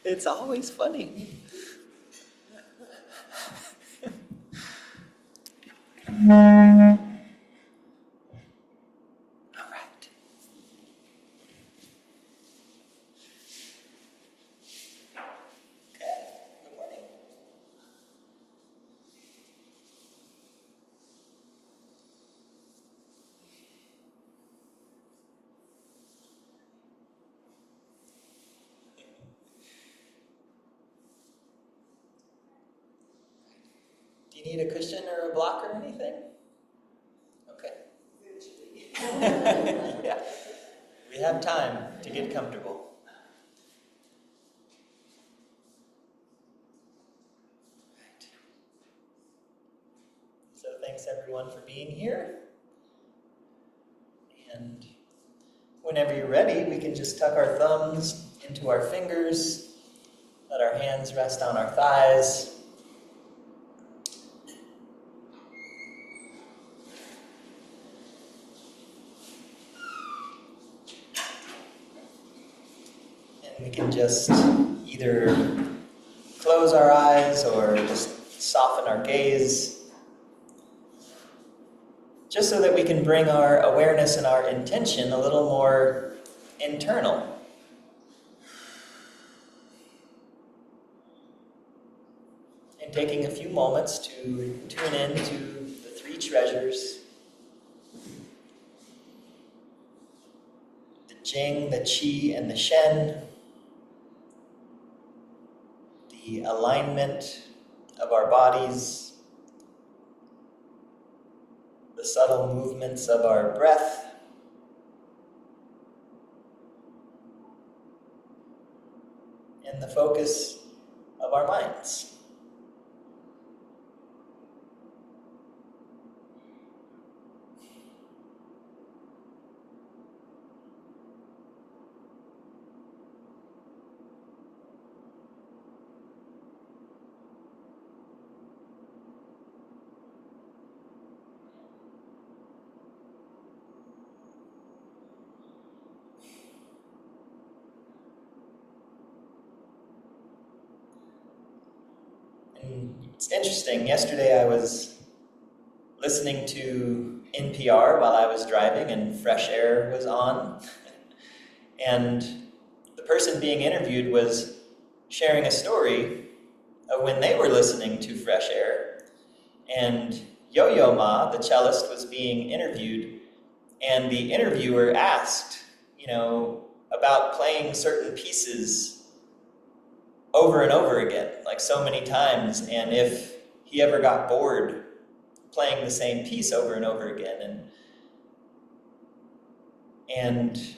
It's always funny. All right. Okay. Good morning. Do you need a cushion or a block or anything? Okay. Yeah. We have time to get comfortable. Right. So thanks everyone for being here. And whenever you're ready, we can just tuck our thumbs into our fingers, let our hands rest on our thighs. And we can just either close our eyes or just soften our gaze, just so that we can bring our awareness and our intention a little more internal. And taking a few moments to tune in to the three treasures: the Jing, the Qi, and the Shen, the alignment of our bodies, the subtle movements of our breath, and the focus of our minds. And it's interesting, yesterday I was listening to NPR while I was driving and Fresh Air was on. And the person being interviewed was sharing a story of when they were listening to Fresh Air. And Yo-Yo Ma, the cellist, was being interviewed, and the interviewer asked, about playing certain pieces over and over again, like so many times, and if he ever got bored playing the same piece over and over again. And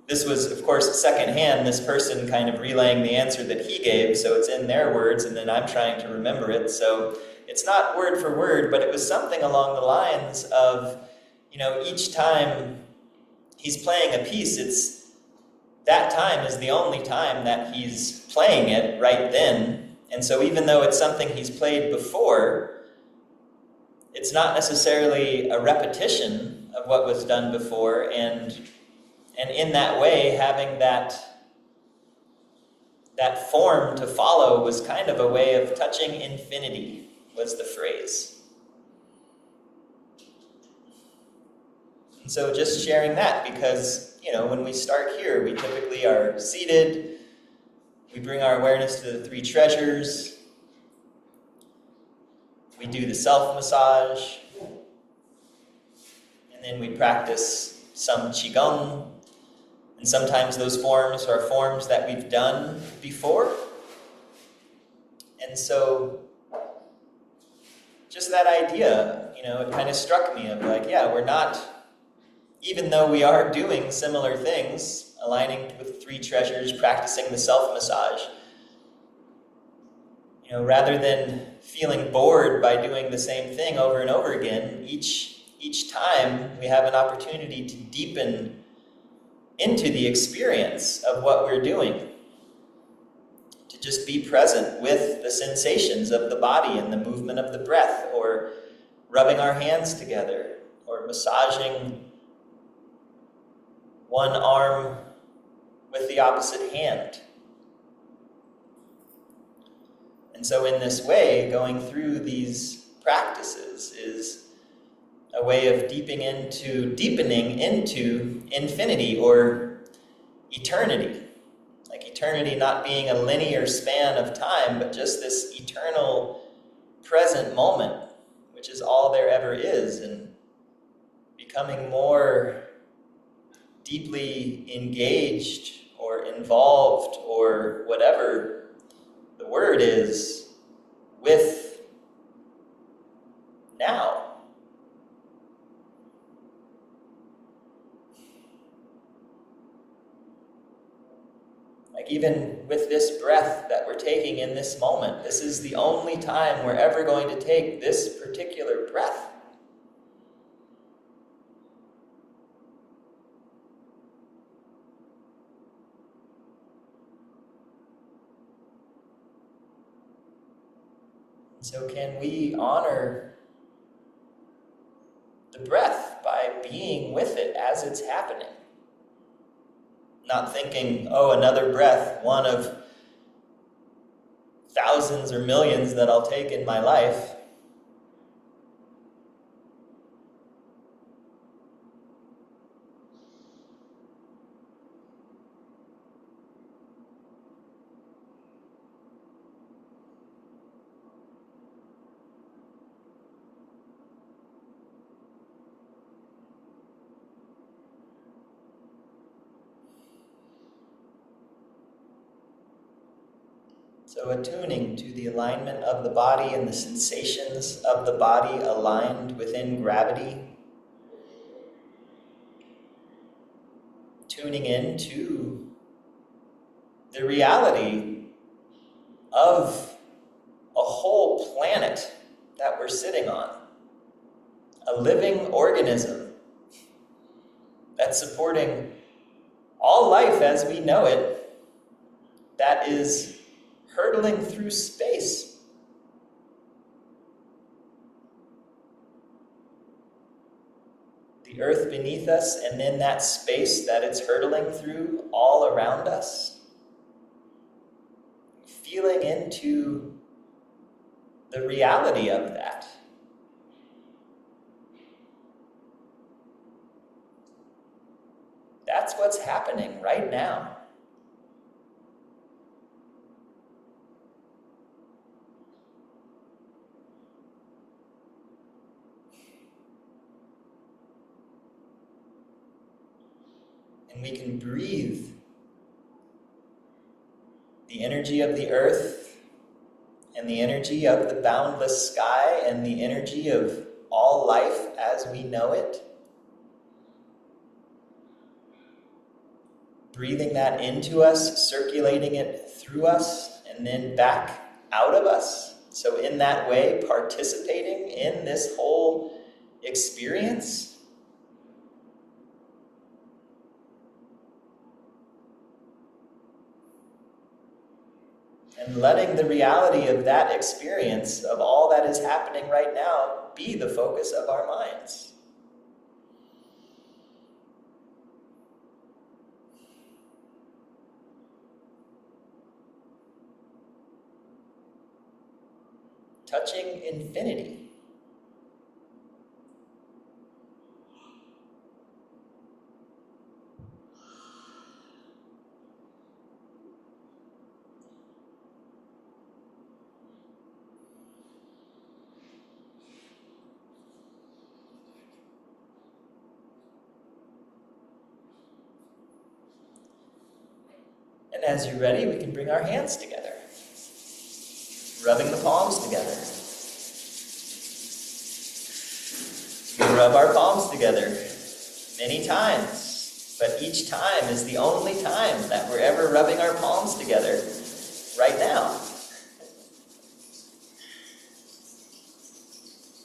this was, of course, secondhand, this person kind of relaying the answer that he gave, so it's in their words, and then I'm trying to remember it, so it's not word for word, but it was something along the lines of, each time he's playing a piece, that time is the only time that he's playing it right then. And so even though it's something he's played before, it's not necessarily a repetition of what was done before. And in that way, having that form to follow was kind of a way of touching infinity, was the phrase. And so just sharing that, because when we start here, we typically are seated, we bring our awareness to the three treasures, we do the self-massage, and then we practice some Qigong, and sometimes those forms are forms that we've done before. And so just that idea, it kind of struck me of like, yeah, we're not, even though we are doing similar things, aligning with three treasures, practicing the self-massage, rather than feeling bored by doing the same thing over and over again, each time we have an opportunity to deepen into the experience of what we're doing, to just be present with the sensations of the body and the movement of the breath, or rubbing our hands together, or massaging one arm with the opposite hand, And so in this way, going through these practices is a way of deepening into infinity or eternity. Like eternity not being a linear span of time, but just this eternal present moment, which is all there ever is, and becoming more deeply engaged or involved or whatever the word is with now. Like even with this breath that we're taking in this moment, this is the only time we're ever going to take this particular breath. So can we honor the breath by being with it as it's happening? Not thinking, oh, another breath, one of thousands or millions that I'll take in my life. So attuning to the alignment of the body and the sensations of the body aligned within gravity. Tuning into the reality of a whole planet that we're sitting on. A living organism that's supporting all life as we know it, that is hurtling through space. The earth beneath us, and then that space that it's hurtling through all around us. Feeling into the reality of that. That's what's happening right now. And we can breathe the energy of the earth and the energy of the boundless sky and the energy of all life as we know it. Breathing that into us, circulating it through us, and then back out of us. So in that way, participating in this whole experience. And letting the reality of that experience, of all that is happening right now, be the focus of our minds. Touching infinity. And as you're ready, we can bring our hands together, rubbing the palms together. We can rub our palms together many times, but each time is the only time that we're ever rubbing our palms together right now.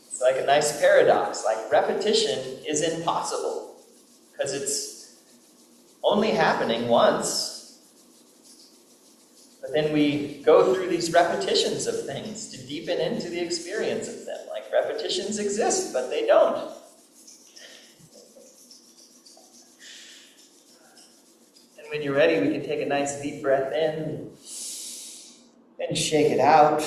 It's like a nice paradox, like repetition is impossible because it's only happening once. But then we go through these repetitions of things to deepen into the experience of them. Like repetitions exist, but they don't. And when you're ready, we can take a nice deep breath in and shake it out.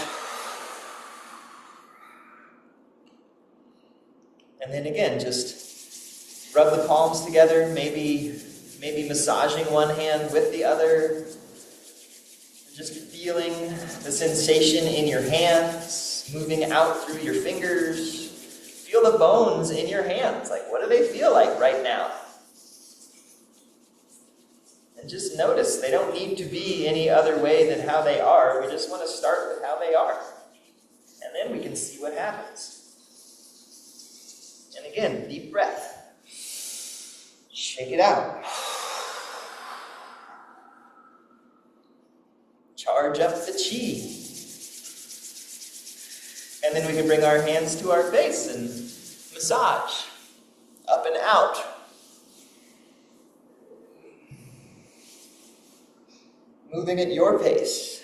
And then again, just rub the palms together, maybe massaging one hand with the other. Just feeling the sensation in your hands, moving out through your fingers. Feel the bones in your hands. Like, what do they feel like right now? And just notice, they don't need to be any other way than how they are. We just want to start with how they are. And then we can see what happens. And again, deep breath. Shake it out. Charge up the chi. And then we can bring our hands to our face and massage. Up and out. Moving at your pace.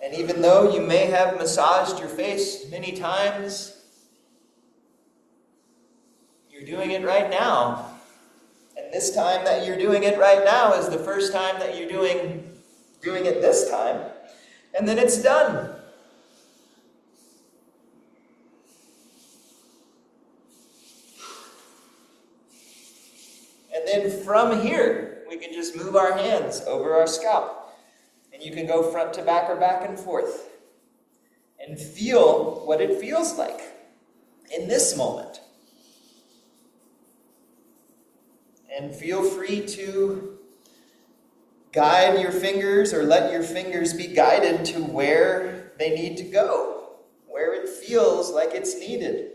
And even though you may have massaged your face many times, you're doing it right now. And this time that you're doing it right now is the first time that you're doing it this time. And then it's done. And then from here, we can just move our hands over our scalp. And you can go front to back or back and forth. And feel what it feels like in this moment. And feel free to guide your fingers or let your fingers be guided to where they need to go, where it feels like it's needed.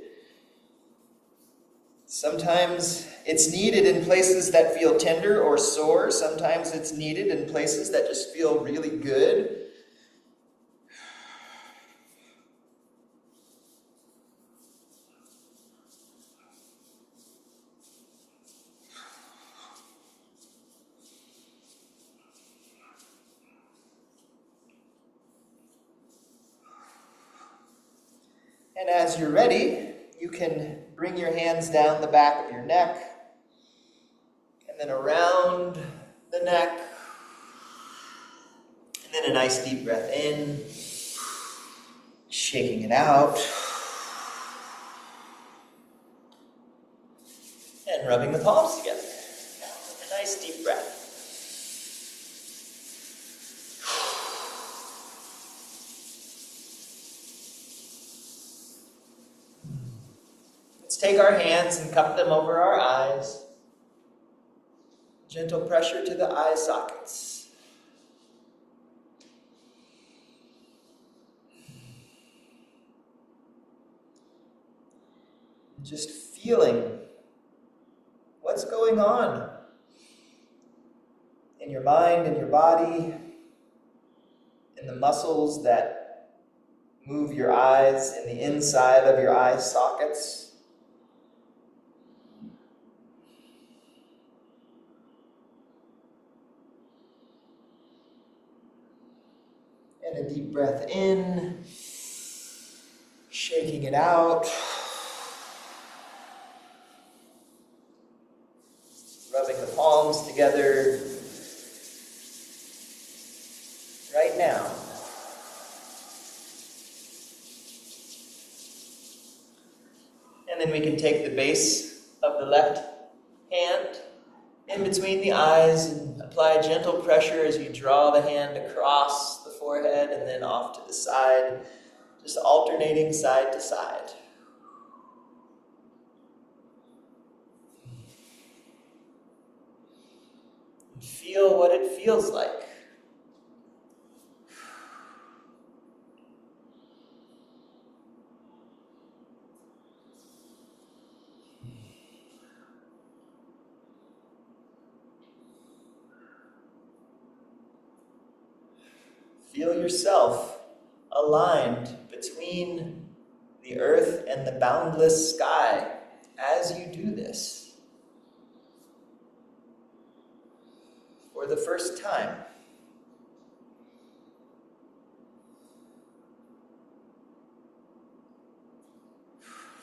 Sometimes it's needed in places that feel tender or sore. Sometimes it's needed in places that just feel really good. And as you're ready, you can bring your hands down the back of your neck, and then around the neck, and then a nice deep breath in, shaking it out, and rubbing the palms together. A nice deep breath. Take our hands and cup them over our eyes. Gentle pressure to the eye sockets. Just feeling what's going on in your mind and your body, in the muscles that move your eyes, in the inside of your eye sockets. And a deep breath in, shaking it out, rubbing the palms together right now. And then we can take the base of the left hand in between the eyes and apply gentle pressure as you draw the hand across the forehead and then off to the side, just alternating side to side. Feel what it feels like. Feel yourself aligned between the earth and the boundless sky as you do this for the first time.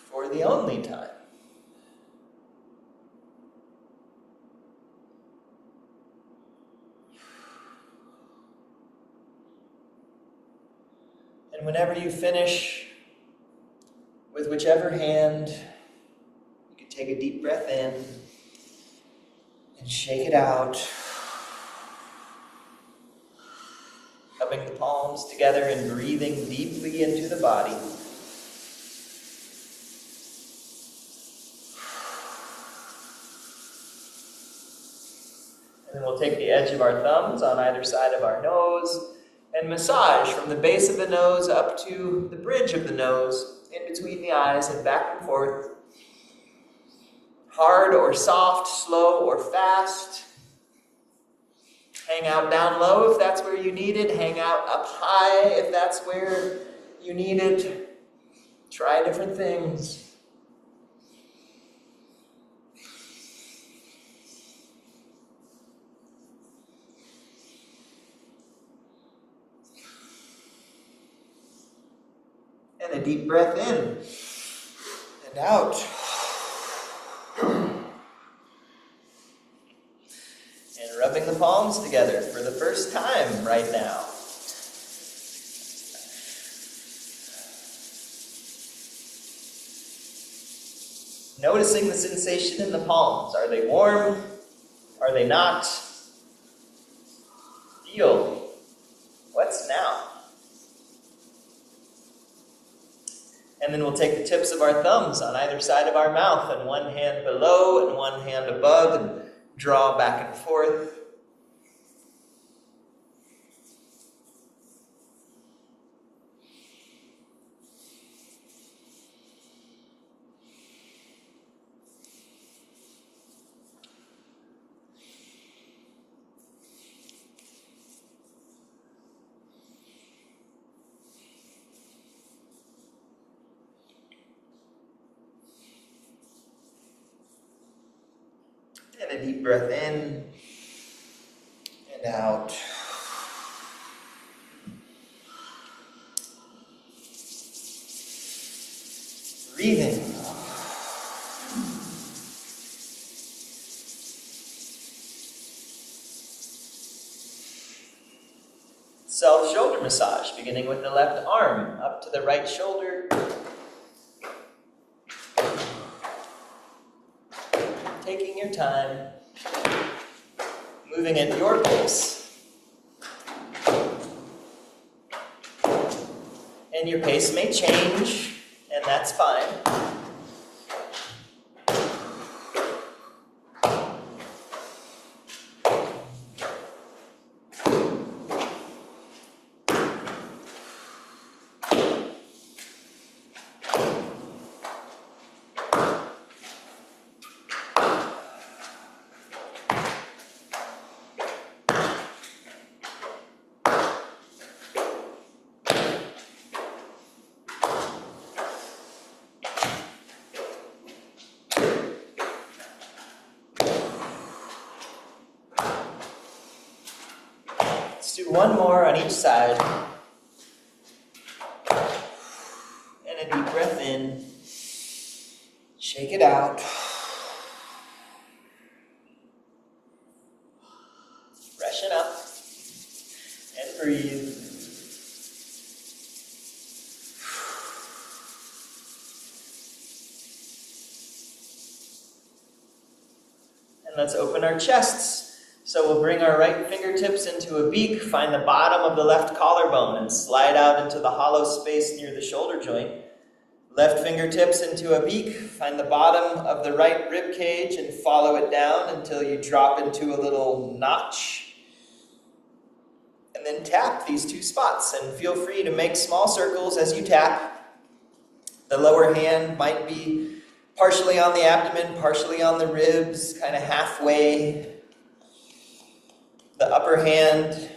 For the only time. And whenever you finish with whichever hand, you can take a deep breath in and shake it out. Rubbing the palms together and breathing deeply into the body. And then we'll take the edge of our thumbs on either side of our nose and massage from the base of the nose up to the bridge of the nose, in between the eyes and back and forth. Hard or soft, slow or fast. Hang out down low if that's where you need it. Hang out up high if that's where you need it. Try different things. And a deep breath in and out. Rubbing the palms together for the first time right now. Noticing the sensation in the palms. Are they warm? Are they not? Feel what's now. And then we'll take the tips of our thumbs on either side of our mouth, and one hand below and one hand above, and draw back and forth. And a deep breath in and out. Breathing. Self-shoulder massage, beginning with the left arm up to the right shoulder. Taking your time, moving at your pace. And your pace may change, and that's fine. Do one more on each side. And a deep breath in. Shake it out. Freshen up. And breathe. And let's open our chests. So we'll bring our right fingertips into a beak, find the bottom of the left collarbone, and slide out into the hollow space near the shoulder joint. Left fingertips into a beak, find the bottom of the right rib cage, and follow it down until you drop into a little notch. And then tap these two spots, and feel free to make small circles as you tap. The lower hand might be partially on the abdomen, partially on the ribs, kind of halfway. The upper hand,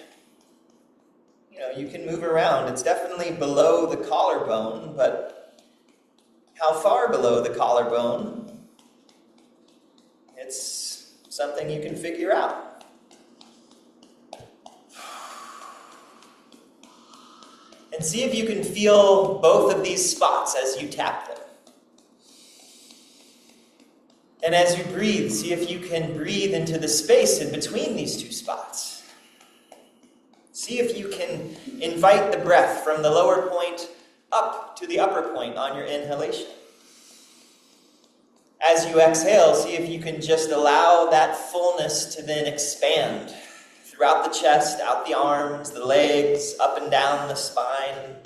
you can move around. It's definitely below the collarbone, but how far below the collarbone? It's something you can figure out. And see if you can feel both of these spots as you tap them. And as you breathe, see if you can breathe into the space in between these two spots. See See if you can invite the breath from the lower point up to the upper point on your inhalation. As you exhale, see if you can just allow that fullness to then expand throughout the chest, out the arms, the legs, up and down the spine.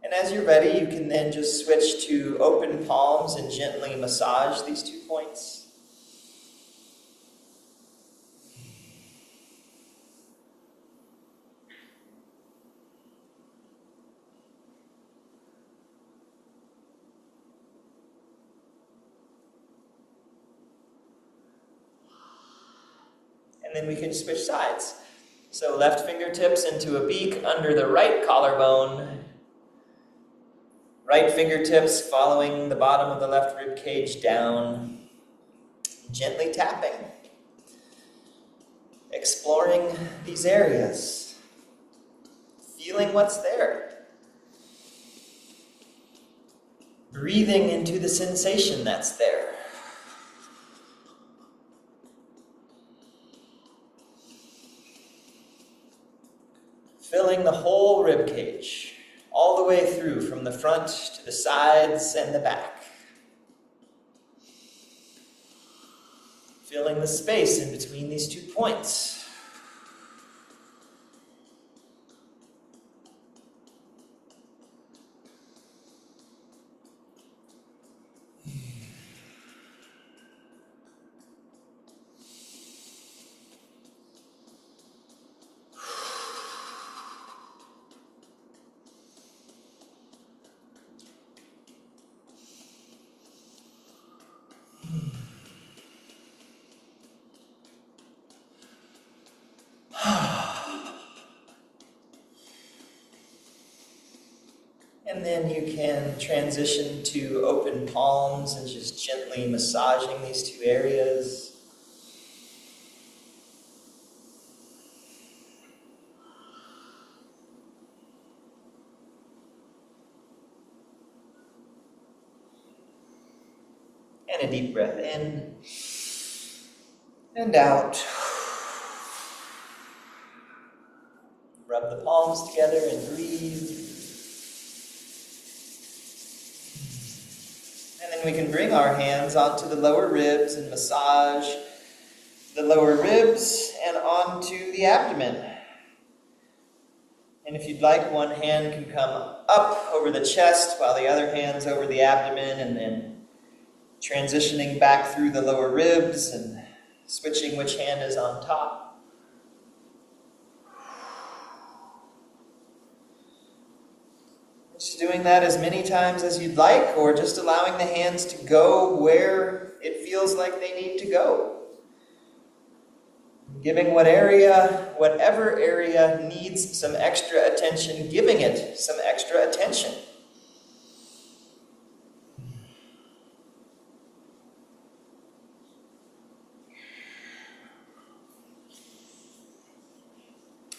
And as you're ready, you can then just switch to open palms and gently massage these 2 points. And then we can switch sides. So left fingertips into a beak under the right collarbone. Right fingertips following the bottom of the left rib cage down. Gently tapping. Exploring these areas. Feeling what's there. Breathing into the sensation that's there. Filling the whole rib cage, all the way through from the front to the sides and the back. Filling the space in between these 2 points. And then you can transition to open palms and just gently massaging these 2 areas. And a deep breath in and out. Rub the palms together and breathe. And then we can bring our hands onto the lower ribs and massage the lower ribs and onto the abdomen. And if you'd like, one hand can come up over the chest while the other hand's over the abdomen, and then transitioning back through the lower ribs and switching which hand is on top. Just doing that as many times as you'd like, or just allowing the hands to go where it feels like they need to go. Giving whatever area needs some extra attention, giving it some extra attention.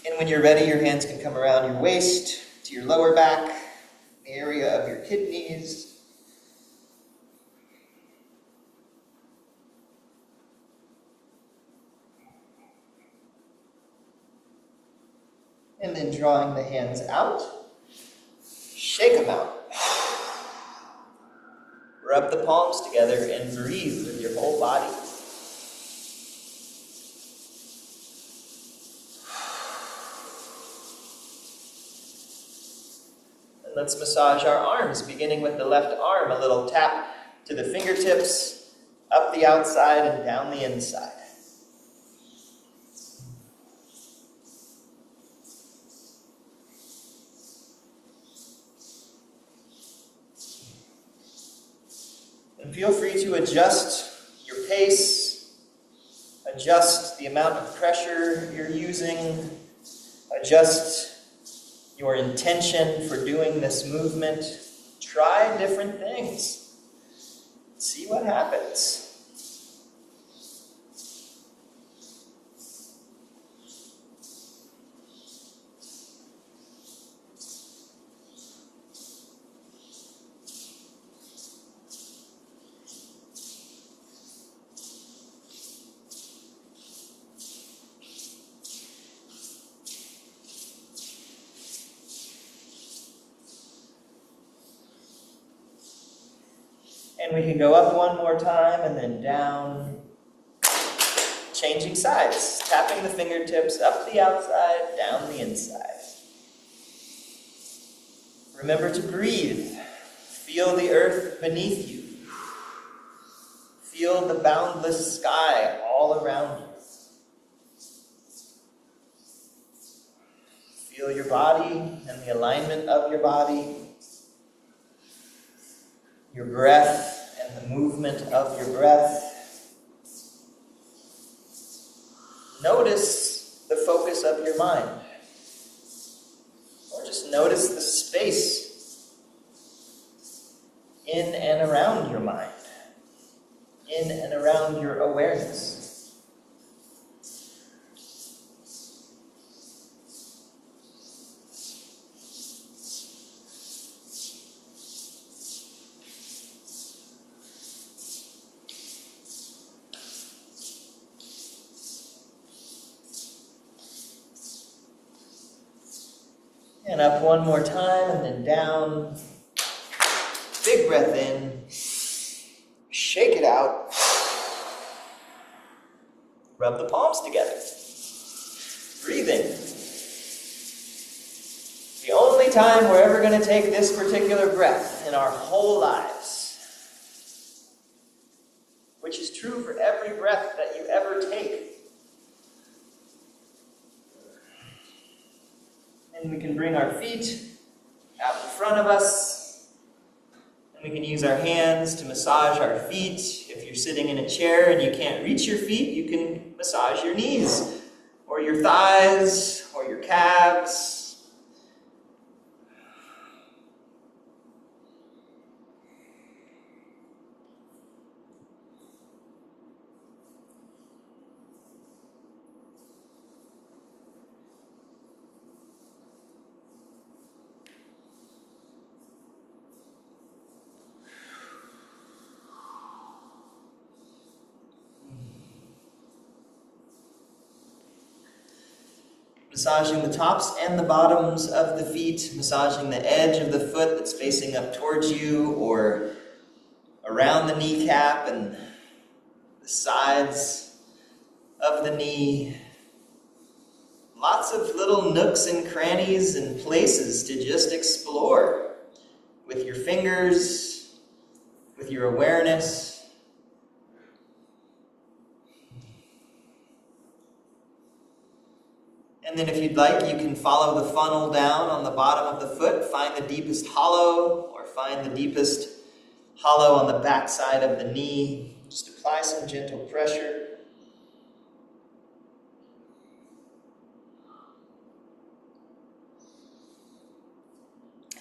And when you're ready, your hands can come around your waist to your lower back, the area of your kidneys. And then drawing the hands out, shake them out. Rub the palms together and breathe with your whole body. And let's massage our arms, beginning with the left arm, a little tap to the fingertips, up the outside and down the inside. And feel free to adjust your pace, adjust the amount of pressure you're using, adjust your intention for doing this movement. Try different things. See what happens. And we can go up one more time and then down. Changing sides, tapping the fingertips up the outside, down the inside. Remember to breathe. Feel the earth beneath you. Feel the boundless sky all around you. Feel your body and the alignment of your body, your breath and the movement of your breath. Notice the focus of your mind, or just notice the space in and around your mind, in and around your awareness. And up one more time, and then down. Big breath in. Shake it out. Rub the palms together. Breathing. The only time we're ever going to take this particular breath in our whole lives, which is true for every breath that you ever take. And we can bring our feet out in front of us. And we can use our hands to massage our feet. If you're sitting in a chair and you can't reach your feet, you can massage your knees, or your thighs, or your calves. Massaging the tops and the bottoms of the feet, massaging the edge of the foot that's facing up towards you, or around the kneecap and the sides of the knee. Lots of little nooks and crannies and places to just explore with your fingers, with your awareness. And then if you'd like, you can follow the funnel down on the bottom of the foot, find the deepest hollow, or find the deepest hollow on the back side of the knee. Just apply some gentle pressure.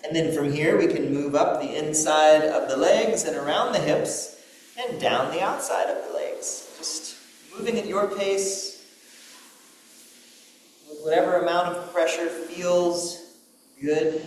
And then from here, we can move up the inside of the legs and around the hips and down the outside of the legs. Just moving at your pace. Whatever amount of pressure feels good.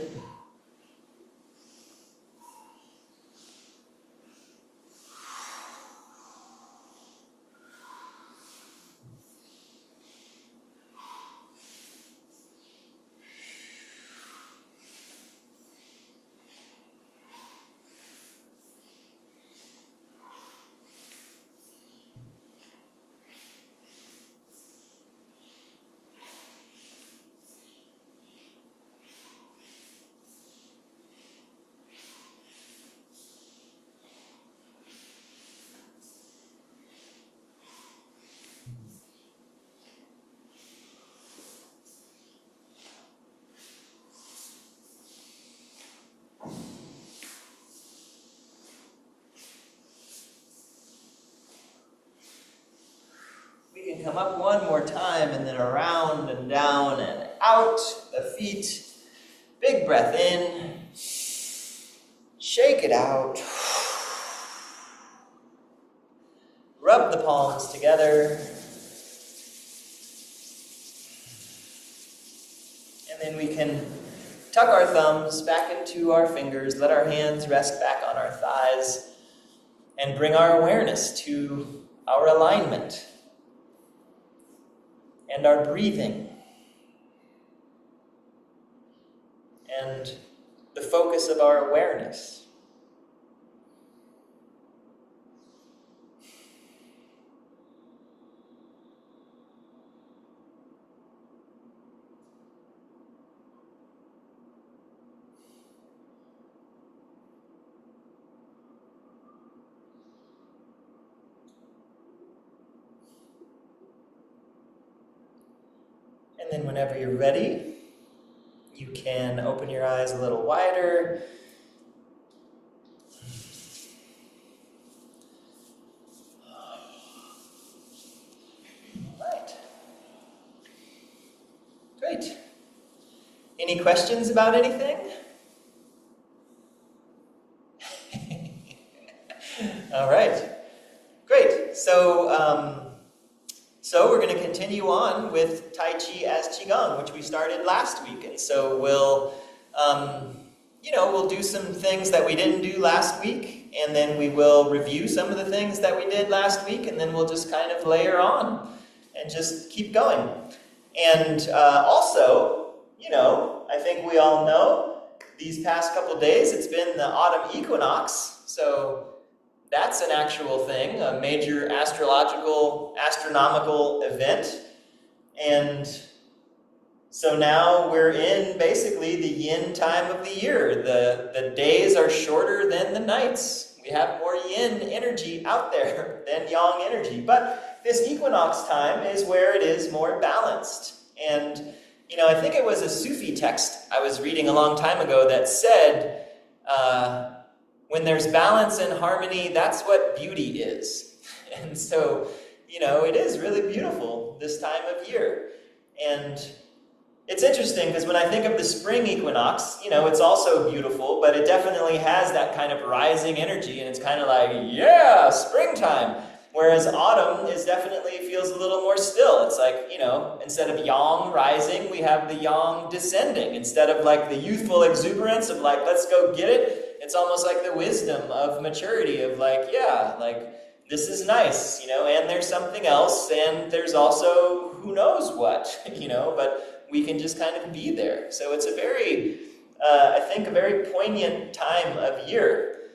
We can come up one more time, and then around and down and out the feet. Big breath in. Shake it out. Rub the palms together. And then we can tuck our thumbs back into our fingers, let our hands rest back on our thighs, and bring our awareness to our alignment and our breathing and the focus of our awareness. And then whenever you're ready, you can open your eyes a little wider. All right. Great. Any questions about anything? All right. Great. So we're going to continue on with Tai Chi as Qigong, which we started last week. And so we'll do some things that we didn't do last week, and then we will review some of the things that we did last week, and then we'll just kind of layer on and just keep going. And also, I think we all know these past couple days it's been the autumn equinox, so that's an actual thing, a major astronomical event. And so now we're in basically the yin time of the year. The days are shorter than the nights. We have more yin energy out there than yang energy. But this equinox time is where it is more balanced. And, I think it was a Sufi text I was reading a long time ago that said, when there's balance and harmony, that's what beauty is. And so, it is really beautiful this time of year. And it's interesting because when I think of the spring equinox, it's also beautiful, but it definitely has that kind of rising energy, and it's kind of like, yeah, springtime. Whereas autumn definitely feels a little more still. It's like, instead of yang rising, we have the yang descending. Instead of like the youthful exuberance of like, let's go get it, it's almost like the wisdom of maturity of like, yeah, like this is nice, and there's something else, and there's also who knows what, but we can just kind of be there. So it's a very, I think, a very poignant time of year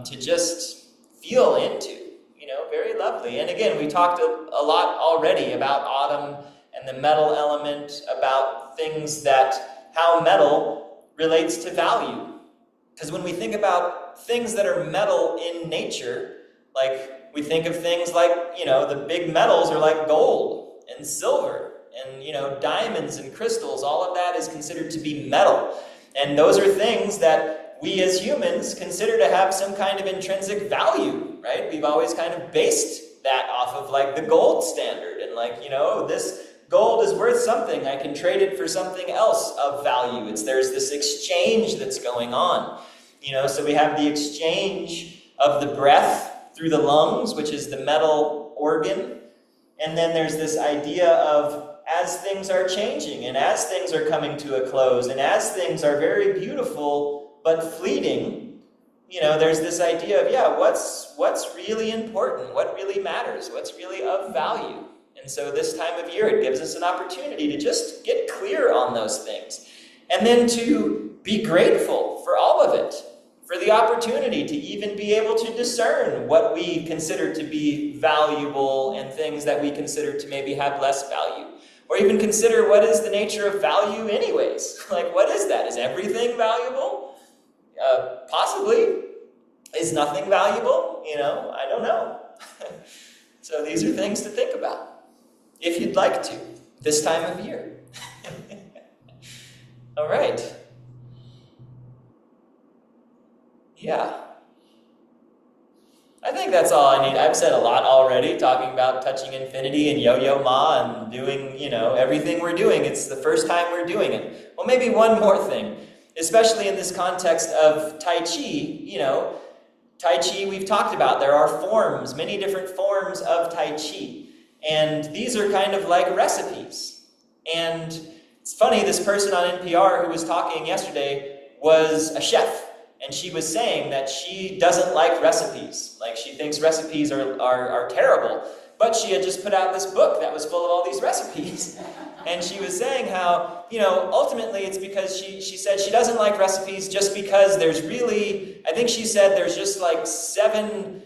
to just feel into. Very lovely. And again, we talked a lot already about autumn and the metal element, about things how metal relates to value. Because when we think about things that are metal in nature, like we think of things like, the big metals are like gold and silver and, diamonds and crystals, all of that is considered to be metal. And those are things that we as humans consider to have some kind of intrinsic value, right? We've always kind of based that off of like the gold standard and like, this gold is worth something. I can trade it for something else of value. There's this exchange that's going on, so we have the exchange of the breath through the lungs, which is the metal organ. And then there's this idea of as things are changing and as things are coming to a close and as things are very beautiful but fleeting, there's this idea of, yeah, what's really important, what really matters, what's really of value. And so this time of year, it gives us an opportunity to just get clear on those things. And then to be grateful for all of it, for the opportunity to even be able to discern what we consider to be valuable and things that we consider to maybe have less value. Or even consider what is the nature of value anyways. Like, what is that? Is everything valuable? Possibly. Is nothing valuable? I don't know. So these are things to think about, if you'd like to, this time of year. All right. Yeah. I think that's all I need. I've said a lot already, talking about touching infinity and yo-yo ma and doing, everything we're doing. It's the first time we're doing it. Well, maybe one more thing, especially in this context of Tai Chi, Tai Chi we've talked about. There are forms, many different forms of Tai Chi. And these are kind of like recipes. And it's funny, this person on NPR who was talking yesterday was a chef. And she was saying that she doesn't like recipes. Like, she thinks recipes are terrible. But she had just put out this book that was full of all these recipes. And she was saying how, ultimately it's because she said she doesn't like recipes just because there's really, I think she said there's just like 7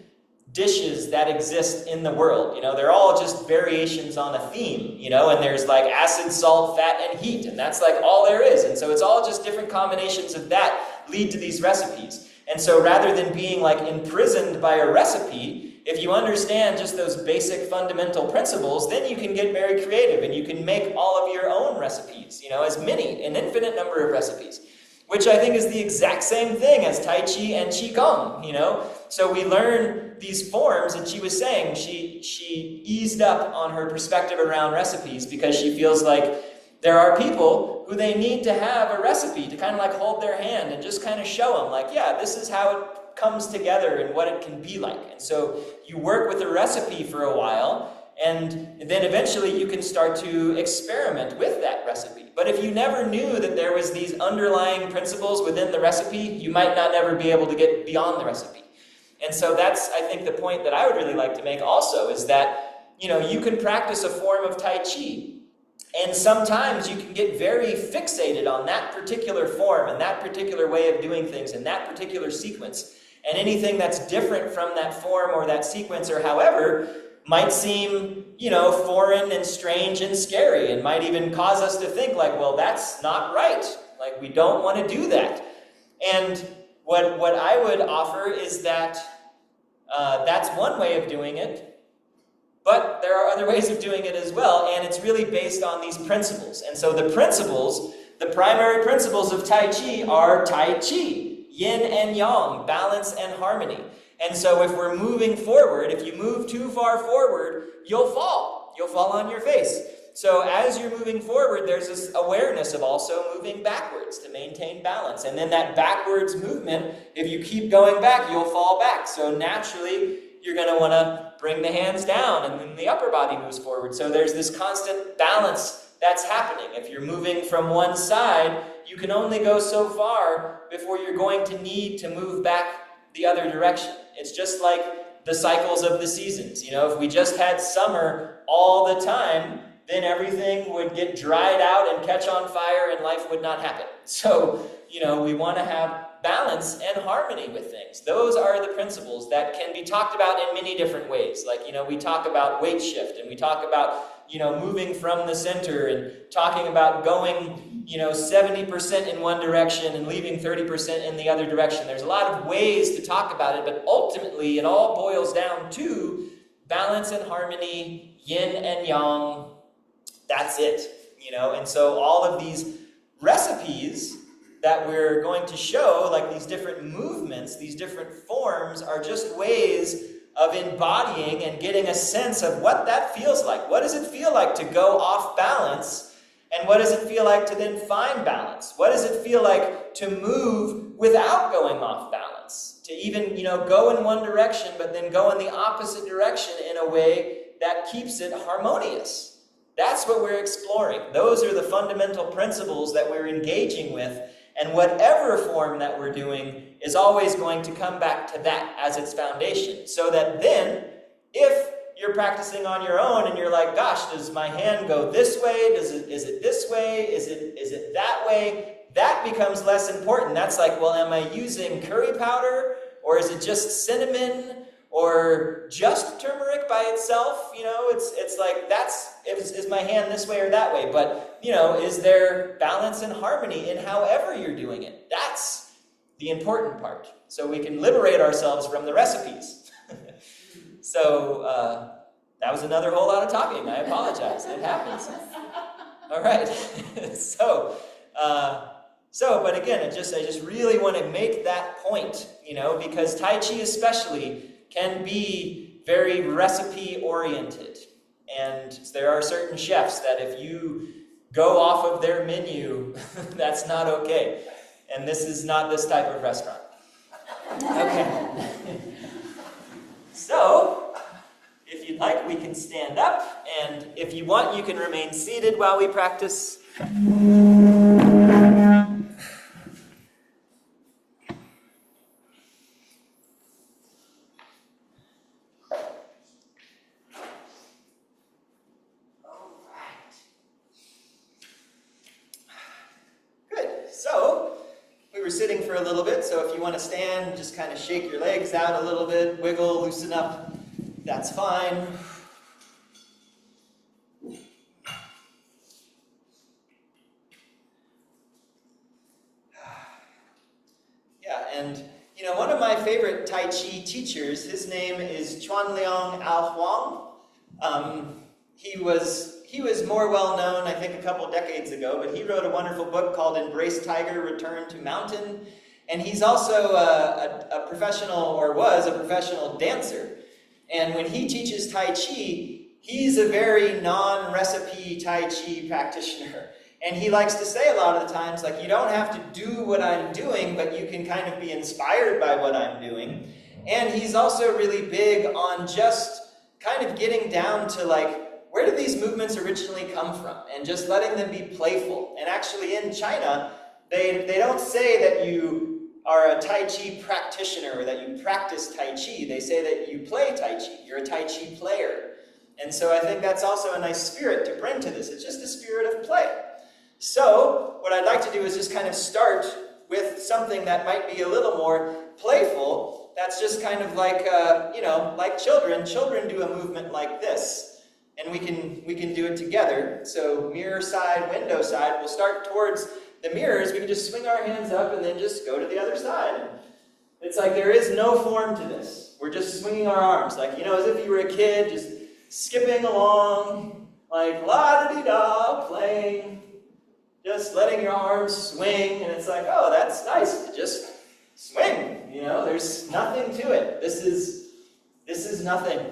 dishes that exist in the world. They're all just variations on a theme, and there's like acid, salt, fat, and heat. And that's like all there is. And so it's all just different combinations of that lead to these recipes. And so rather than being like imprisoned by a recipe, if you understand just those basic fundamental principles, then you can get very creative and you can make all of your own recipes, an infinite number of recipes, which I think is the exact same thing as Tai Chi and Qigong, So we learn these forms, and she was saying she eased up on her perspective around recipes because she feels like there are people who they need to have a recipe to kind of like hold their hand and just kind of show them like, yeah, this is how it comes together and what it can be like. And so you work with a recipe for a while, and then eventually you can start to experiment with that recipe. But if you never knew that there was these underlying principles within the recipe, you might not ever be able to get beyond the recipe. And so that's, I think, the point that I would really like to make also is that, you can practice a form of Tai Chi, and sometimes you can get very fixated on that particular form and that particular way of doing things and that particular sequence. And anything that's different from that form or that sequence or however might seem, foreign and strange and scary, and might even cause us to think like, well, that's not right. Like, we don't want to do that. And what I would offer is that that's one way of doing it, but there are other ways of doing it as well, and it's really based on these principles. And so the primary principles of Tai Chi are Tai Chi, yin and yang, balance and harmony. And so if we're moving forward, if you move too far forward, you'll fall. You'll fall on your face. So as you're moving forward, there's this awareness of also moving backwards to maintain balance. And then that backwards movement, if you keep going back, you'll fall back. So naturally, you're going to want to bring the hands down, and then the upper body moves forward. So there's this constant balance that's happening. If you're moving from one side, you can only go so far before you're going to need to move back the other direction. It's just like the cycles of the seasons. If we just had summer all the time, then everything would get dried out and catch on fire and life would not happen. So, we want to have balance and harmony with things. Those are the principles that can be talked about in many different ways. Like, we talk about weight shift, and we talk about, moving from the center, and talking about going, 70% in one direction and leaving 30% in the other direction. There's a lot of ways to talk about it, but ultimately it all boils down to balance and harmony, yin and yang. That's it, And so all of these recipes that we're going to show, like these different movements, these different forms, are just ways of embodying and getting a sense of what that feels like. What does it feel like to go off balance? And what does it feel like to then find balance? What does it feel like to move without going off balance? To even, go in one direction, but then go in the opposite direction in a way that keeps it harmonious. That's what we're exploring. Those are the fundamental principles that we're engaging with. And whatever form that we're doing is always going to come back to that as its foundation. So that then, if you're practicing on your own and you're like, gosh, does my hand go this way? Is it this way? Is it that way? That becomes less important. That's like, well, am I using curry powder? Or is it just cinnamon? Or just turmeric by itself? It's like, is my hand this way or that way? But, is there balance and harmony in however you're doing it? That's the important part. So we can liberate ourselves from the recipes. So that was another whole lot of talking. I apologize. It happens. All right. But again, I just really want to make that point, because Tai Chi especially can be very recipe-oriented. And there are certain chefs that if you go off of their menu, that's not okay. And this is not this type of restaurant. Okay. So, if you'd like, we can stand up. And if you want, you can remain seated while we practice. So, we were sitting for a little bit, so if you want to stand, just kind of shake your legs out a little bit, wiggle, loosen up, that's fine. Yeah, and One of my favorite Tai Chi teachers, his name is Chuanliang Ao Huang. He was more well known, I think, a couple decades ago, but he wrote a wonderful book called Embrace Tiger, Return to Mountain. And he's also a professional, or was a professional dancer. And when he teaches Tai Chi, he's a very non-recipe Tai Chi practitioner. And he likes to say a lot of the times, like, you don't have to do what I'm doing, but you can kind of be inspired by what I'm doing. And he's also really big on just kind of getting down to, like, where did these movements originally come from? And just letting them be playful. And actually in China, they don't say that you are a Tai Chi practitioner or that you practice Tai Chi. They say that you play Tai Chi. You're a Tai Chi player. And so I think that's also a nice spirit to bring to this. It's just a spirit of play. So what I'd like to do is just kind of start with something that might be a little more playful. That's just kind of like, like children. Children do a movement like this. And we can do it together. So mirror side, window side. We'll start towards the mirrors. We can just swing our hands up and then just go to the other side. It's like there is no form to this. We're just swinging our arms. Like, as if you were a kid, just skipping along, like la-da-dee-da, playing. Just letting your arms swing, and it's like, oh, that's nice. Just swing. There's nothing to it. This is nothing.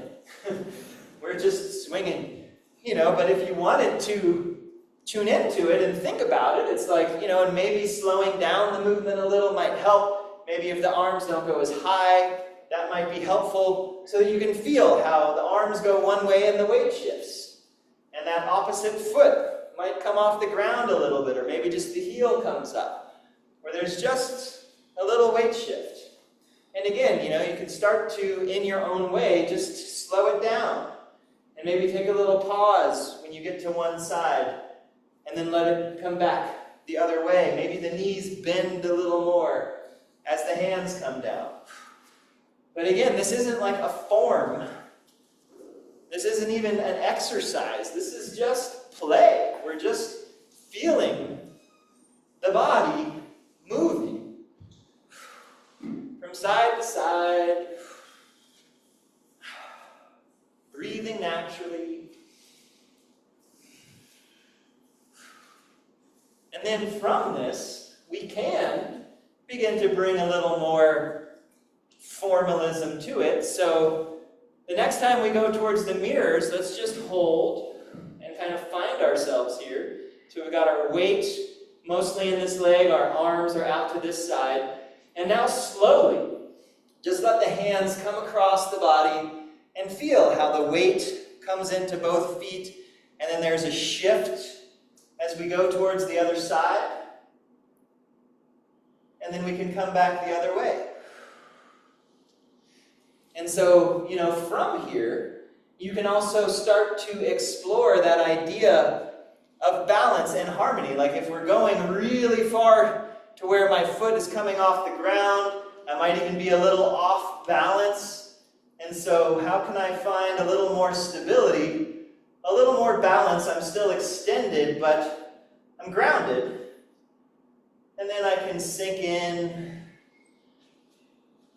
We're just swinging. But if you wanted to tune into it and think about it, it's like, and maybe slowing down the movement a little might help. Maybe if the arms don't go as high, that might be helpful, so that you can feel how the arms go one way and the weight shifts. And that opposite foot might come off the ground a little bit, or maybe just the heel comes up, where there's just a little weight shift. And again, you can start to, in your own way, just slow it down. And maybe take a little pause when you get to one side, and then let it come back the other way. Maybe the knees bend a little more as the hands come down. But again, this isn't like a form. This isn't even an exercise. This is just play. We're just feeling the body moving from side to side, breathing naturally. And then from this, we can begin to bring a little more formalism to it. So the next time we go towards the mirrors, let's just hold and kind of find ourselves here. So we've got our weight mostly in this leg, our arms are out to this side. And now slowly, just let the hands come across the body and feel how the weight comes into both feet. And then there's a shift as we go towards the other side. And then we can come back the other way. And so, from here, you can also start to explore that idea of balance and harmony. Like if we're going really far to where my foot is coming off the ground, I might even be a little off balance. And so how can I find a little more stability, a little more balance? I'm still extended, but I'm grounded. And then I can sink in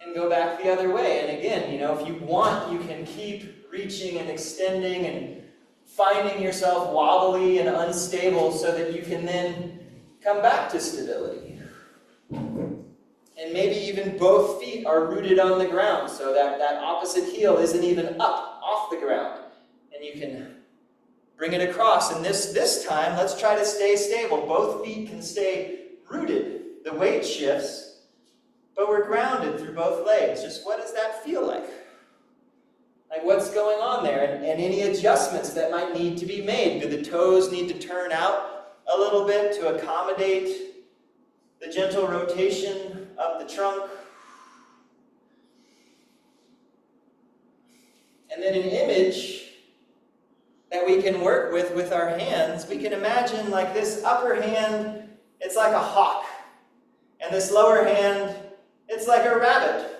and go back the other way. And again, if you want, you can keep reaching and extending and finding yourself wobbly and unstable so that you can then come back to stability. And maybe even both feet are rooted on the ground so that that opposite heel isn't even up off the ground. And you can bring it across. And this time, let's try to stay stable. Both feet can stay rooted. The weight shifts, but we're grounded through both legs. Just what does that feel like? Like what's going on there? And any adjustments that might need to be made. Do the toes need to turn out a little bit to accommodate the gentle rotation of the trunk? And then an image that we can work with our hands. We can imagine like this upper hand, it's like a hawk. And this lower hand, it's like a rabbit.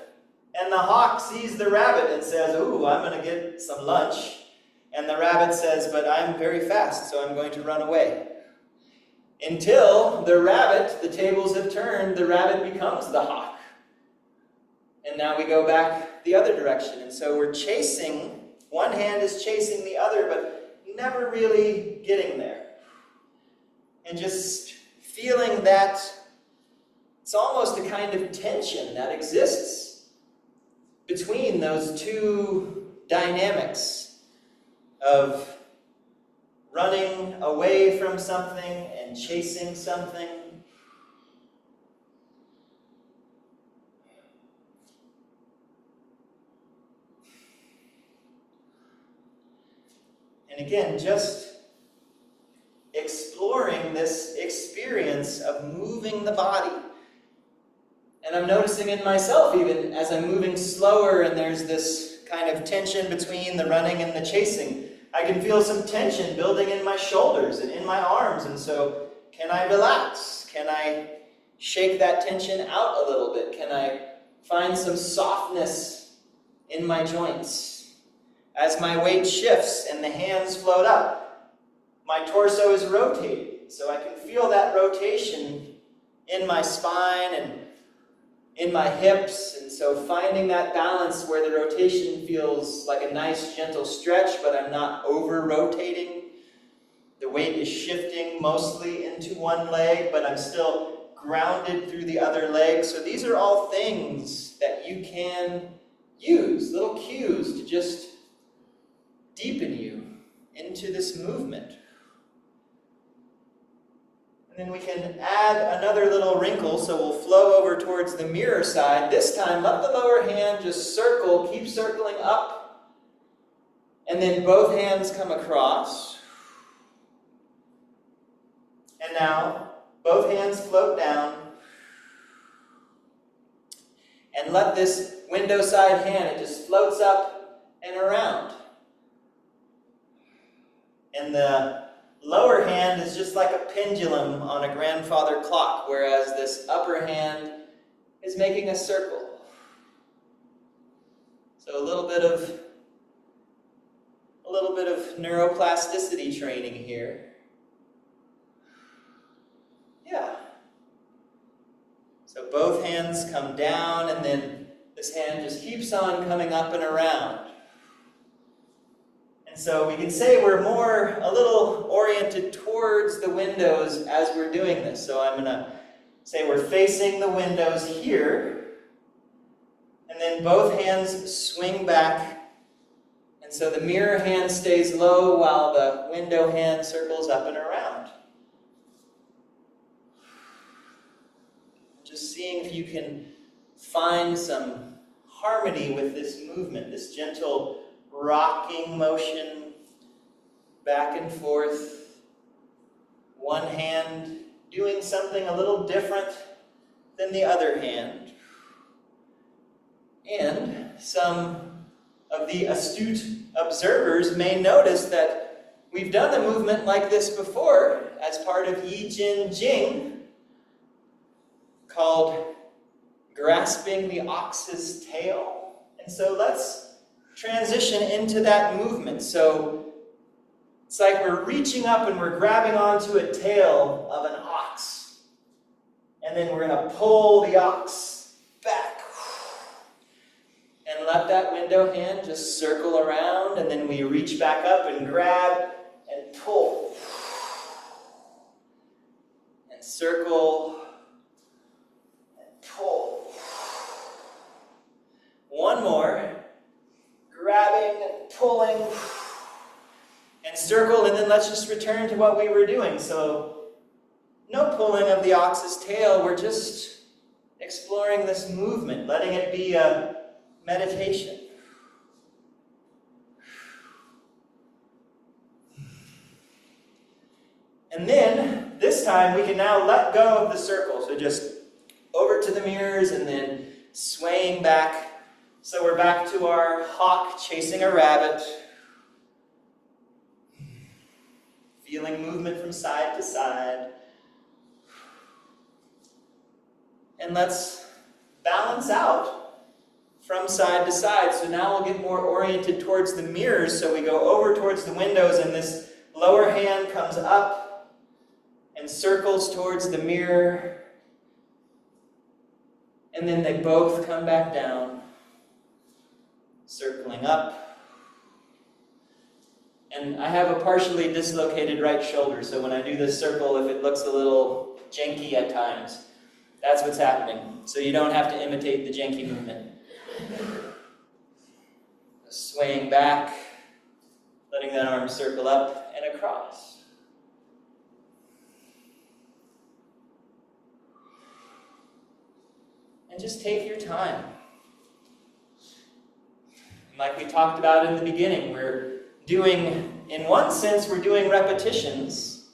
And the hawk sees the rabbit and says, ooh, I'm going to get some lunch. And the rabbit says, but I'm very fast, so I'm going to run away. Until the rabbit, the tables have turned, the rabbit becomes the hawk. And now we go back the other direction. And so we're chasing, one hand is chasing the other, but never really getting there. And just feeling that it's almost a kind of tension that exists between those two dynamics of running away from something and chasing something. And again, just exploring this experience of moving the body. And I'm noticing in myself, even as I'm moving slower and there's this kind of tension between the running and the chasing, I can feel some tension building in my shoulders and in my arms. And so, can I relax? Can I shake that tension out a little bit? Can I find some softness in my joints? As my weight shifts and the hands float up, my torso is rotating. So I can feel that rotation in my spine and in my hips, and so finding that balance where the rotation feels like a nice gentle stretch, but I'm not over-rotating. The weight is shifting mostly into one leg, but I'm still grounded through the other leg. So these are all things that you can use, little cues to just deepen you into this movement. And then we can add another little wrinkle, so we'll flow over towards the mirror side. This time, let the lower hand just circle, keep circling up, and then both hands come across. And now, both hands float down, and let this window side hand, it just floats up and around. And the lower hand is just like a pendulum on a grandfather clock, whereas this upper hand is making a circle. So a little bit of neuroplasticity training here. Yeah. So both hands come down, and then this hand just keeps on coming up and around. And so we can say we're a little oriented towards the windows as we're doing this. So I'm going to say we're facing the windows here. And then both hands swing back. And so the mirror hand stays low while the window hand circles up and around. Just seeing if you can find some harmony with this movement, this gentle rocking motion back and forth. One hand doing something a little different than the other hand. And some of the astute observers may notice that we've done a movement like this before as part of Yi Jin Jing called grasping the ox's tail. And so let's transition into that movement. So it's like we're reaching up and we're grabbing onto a tail of an ox. And then we're going to pull the ox back. And let that window hand just circle around, and then we reach back up and grab and pull. And circle and pull. One more. Grabbing and pulling and circle, and then let's just return to what we were doing. So no pulling of the ox's tail, we're just exploring this movement, letting it be a meditation. And then this time we can now let go of the circle, so just over to the mirrors and then swaying back. So we're back to our hawk chasing a rabbit. Feeling movement from side to side. And let's balance out from side to side. So now we'll get more oriented towards the mirrors. So we go over towards the windows, and this lower hand comes up and circles towards the mirror. And then they both come back down, circling up. And I have a partially dislocated right shoulder, so when I do this circle, if it looks a little janky at times, that's what's happening. So you don't have to imitate the janky movement. Swaying back, letting that arm circle up and across. And just take your time. And like we talked about in the beginning, in one sense, we're doing repetitions.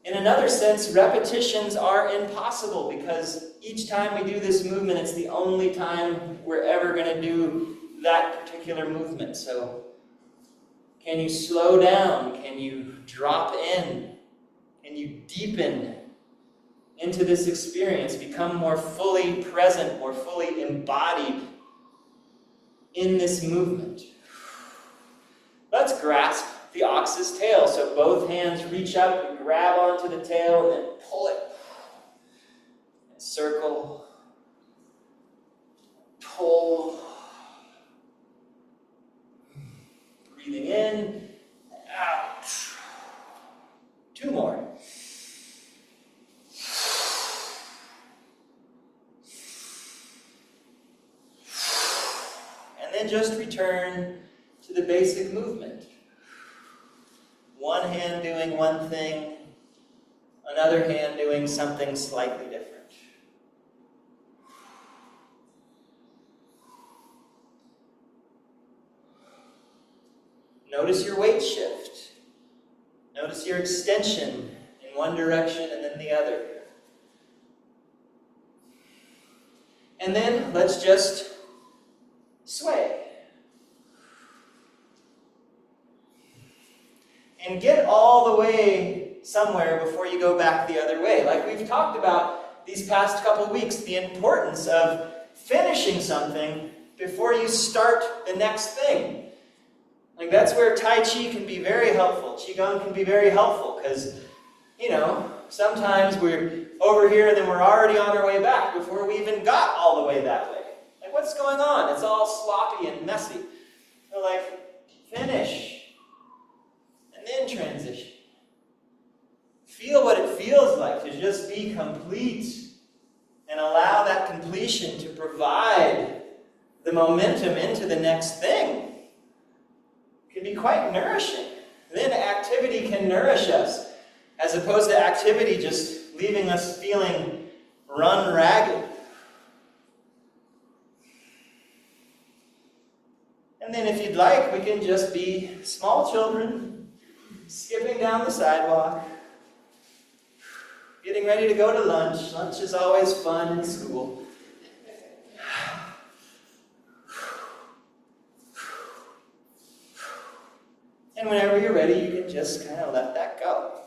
In another sense, repetitions are impossible because each time we do this movement, it's the only time we're ever going to do that particular movement. So, can you slow down? Can you drop in? Can you deepen into this experience? Become more fully present, more fully embodied in this movement. Let's grasp the ox's tail. So both hands reach up and grab onto the tail and then pull it. And circle. Pull. Breathing in. Out. 2 more. And then just return to the basic movement. One hand doing one thing, another hand doing something slightly different. Notice your weight shift. Notice your extension in one direction and then the other. And then let's just sway. And get all the way somewhere before you go back the other way. Like we've talked about these past couple weeks, the importance of finishing something before you start the next thing. Like that's where Tai Chi can be very helpful. Qigong can be very helpful because, sometimes we're over here and then we're already on our way back before we even got all the way that way. Like what's going on? It's all sloppy and messy. So like, finish. And then transition. Feel what it feels like to just be complete and allow that completion to provide the momentum into the next thing. It can be quite nourishing. Then activity can nourish us as opposed to activity just leaving us feeling run ragged. And then if you'd like, we can just be small children, skipping down the sidewalk, getting ready to go to lunch. Lunch is always fun in school. And whenever you're ready, you can just kind of let that go.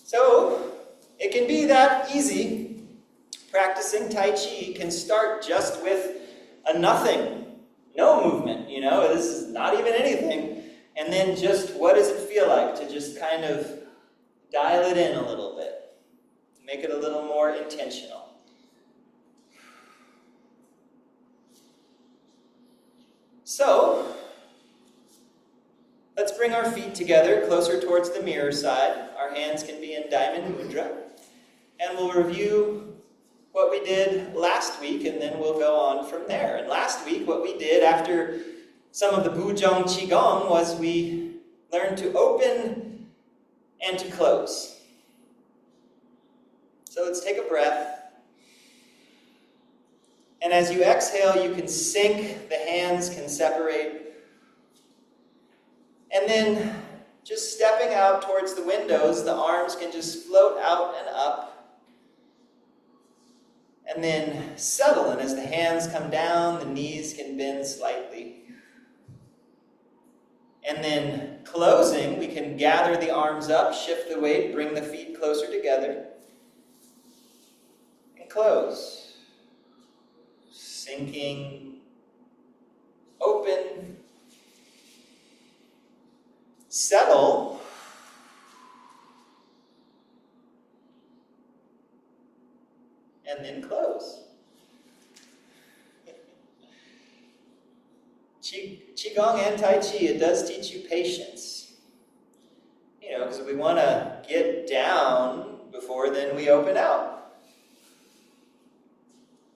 So, it can be that easy. Practicing Tai Chi can start just with a nothing. No movement, this is not even anything. And then just what does it feel like to just kind of dial it in a little bit. Make it a little more intentional. So, let's bring our feet together closer towards the mirror side. Our hands can be in Diamond Mudra. And we'll review what we did last week, and then we'll go on from there. And last week, what we did after some of the Bujong Qigong was we learned to open and to close. So let's take a breath. And as you exhale, you can sink, the hands can separate. And then just stepping out towards the windows, the arms can just float out and up. And then settle, and as the hands come down, the knees can bend slightly. And then closing, we can gather the arms up, shift the weight, bring the feet closer together. And close. Sinking, open, settle, and then close. Qigong and Tai Chi, it does teach you patience. You know, because we want to get down before then we open out.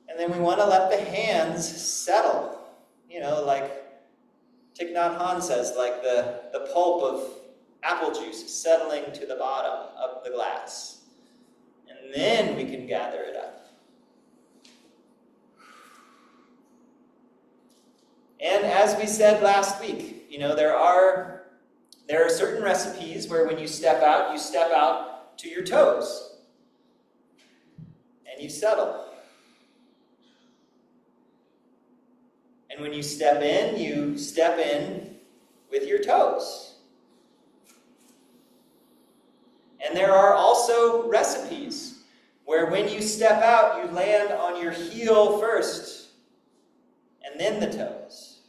And then we want to let the hands settle. You know, like Thich Nhat Hanh says, like the pulp of apple juice settling to the bottom of the glass. And then we can gather it up. And as we said last week, you know, there are certain recipes where when you step out to your toes. And you settle. And when you step in with your toes. And there are also recipes where when you step out, you land on your heel first, and then the toes.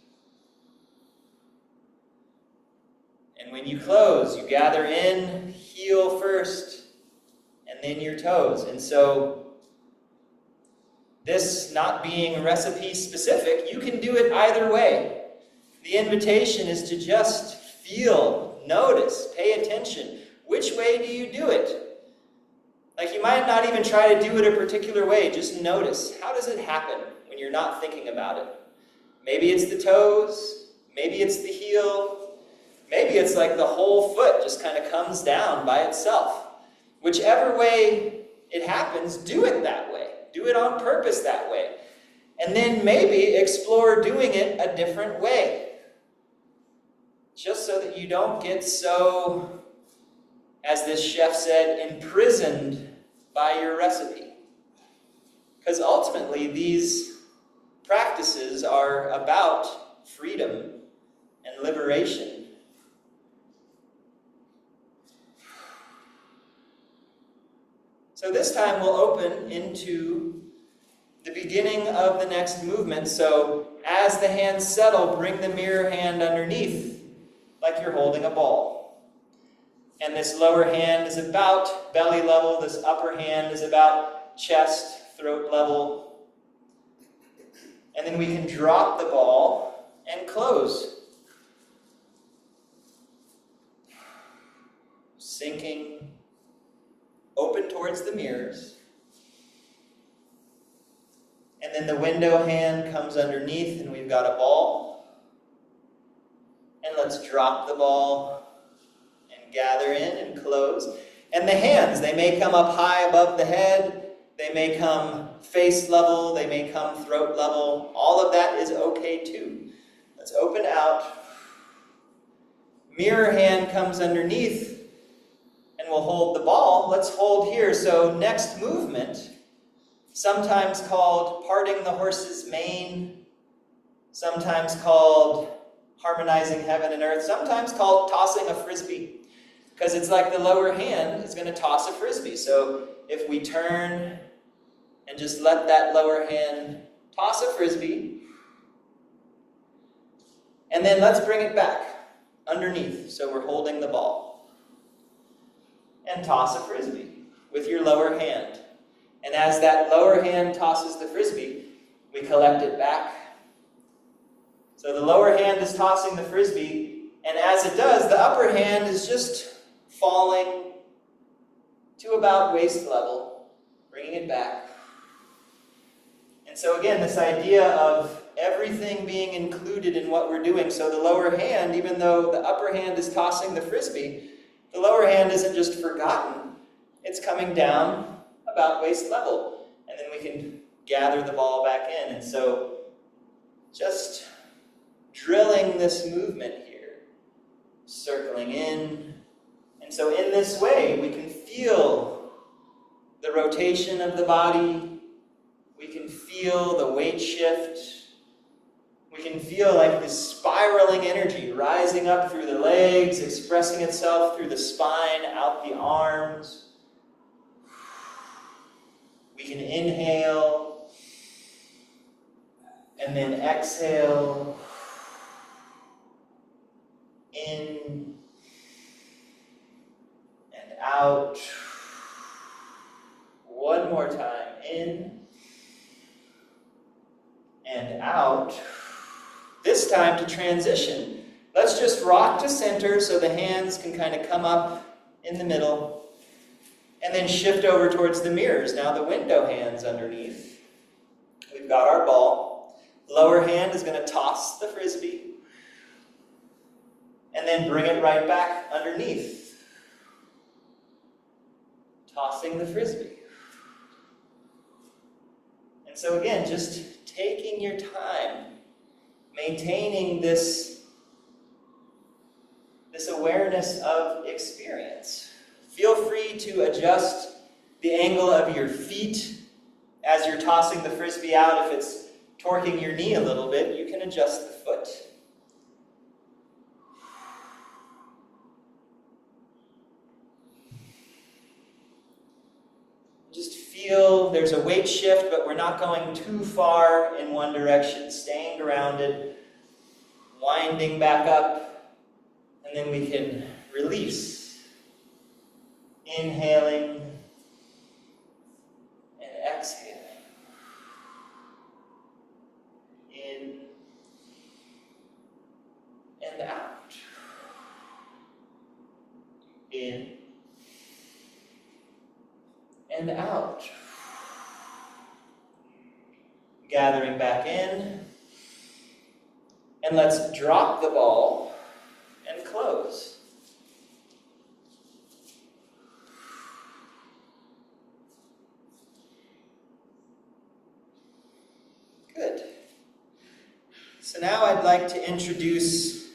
And when you close, you gather in, heel first, and then your toes. And so, this not being recipe specific, you can do it either way. The invitation is to just feel, notice, pay attention. Which way do you do it? Like, you might not even try to do it a particular way. Just notice. How does it happen when you're not thinking about it? Maybe it's the toes. Maybe it's the heel. Maybe it's like the whole foot just kind of comes down by itself. Whichever way it happens, do it that way. Do it on purpose that way. And then maybe explore doing it a different way. Just so that you don't get so, as this chef said, imprisoned by your recipe. Because ultimately, these practices are about freedom and liberation. So this time we'll open into the beginning of the next movement. So as the hands settle, bring the mirror hand underneath, like you're holding a ball. And this lower hand is about belly level. This upper hand is about chest, throat level. And then we can drop the ball and close. Sinking, open towards the mirrors. And then the window hand comes underneath and we've got a ball. And let's drop the ball and gather in and close. And the hands, they may come up high above the head. They may come face level. They may come throat level. All of that is okay too. Let's open out. Mirror hand comes underneath. And we'll hold the ball. Let's hold here. So next movement, sometimes called parting the horse's mane, sometimes called harmonizing heaven and earth, sometimes called tossing a frisbee. Because it's like the lower hand is going to toss a frisbee. So if we turn and just let that lower hand toss a frisbee, and then let's bring it back underneath. So we're holding the ball. And toss a frisbee with your lower hand. And as that lower hand tosses the frisbee, we collect it back. So the lower hand is tossing the frisbee, and as it does, the upper hand is just falling to about waist level, bringing it back. And so again, this idea of everything being included in what we're doing. So the lower hand, even though the upper hand is tossing the frisbee, the lower hand isn't just forgotten. It's coming down about waist level. And then we can gather the ball back in. And so just drilling this movement here. Circling in. And so in this way, we can feel the rotation of the body. We can feel the weight shift. We can feel like this spiraling energy rising up through the legs, expressing itself through the spine, out the arms. We can inhale and then exhale. In and out. One more time. In and out. This time to transition, let's just rock to center so the hands can kind of come up in the middle, and then shift over towards the mirrors. Now the window hands underneath. We've got our ball. Lower hand is going to toss the frisbee, and then bring it right back underneath. Tossing the frisbee. And so again, just taking your time, maintaining this awareness of experience. Feel free to adjust the angle of your feet as you're tossing the frisbee out. If it's torquing your knee a little bit, you can adjust the foot. Just feel there's a weight shift, but we're not going too far in one direction. Staying grounded, winding back up, and then we can release. Inhaling and exhaling. In and out. In and out. Gathering back in. And let's drop the ball and close. Good. So now I'd like to introduce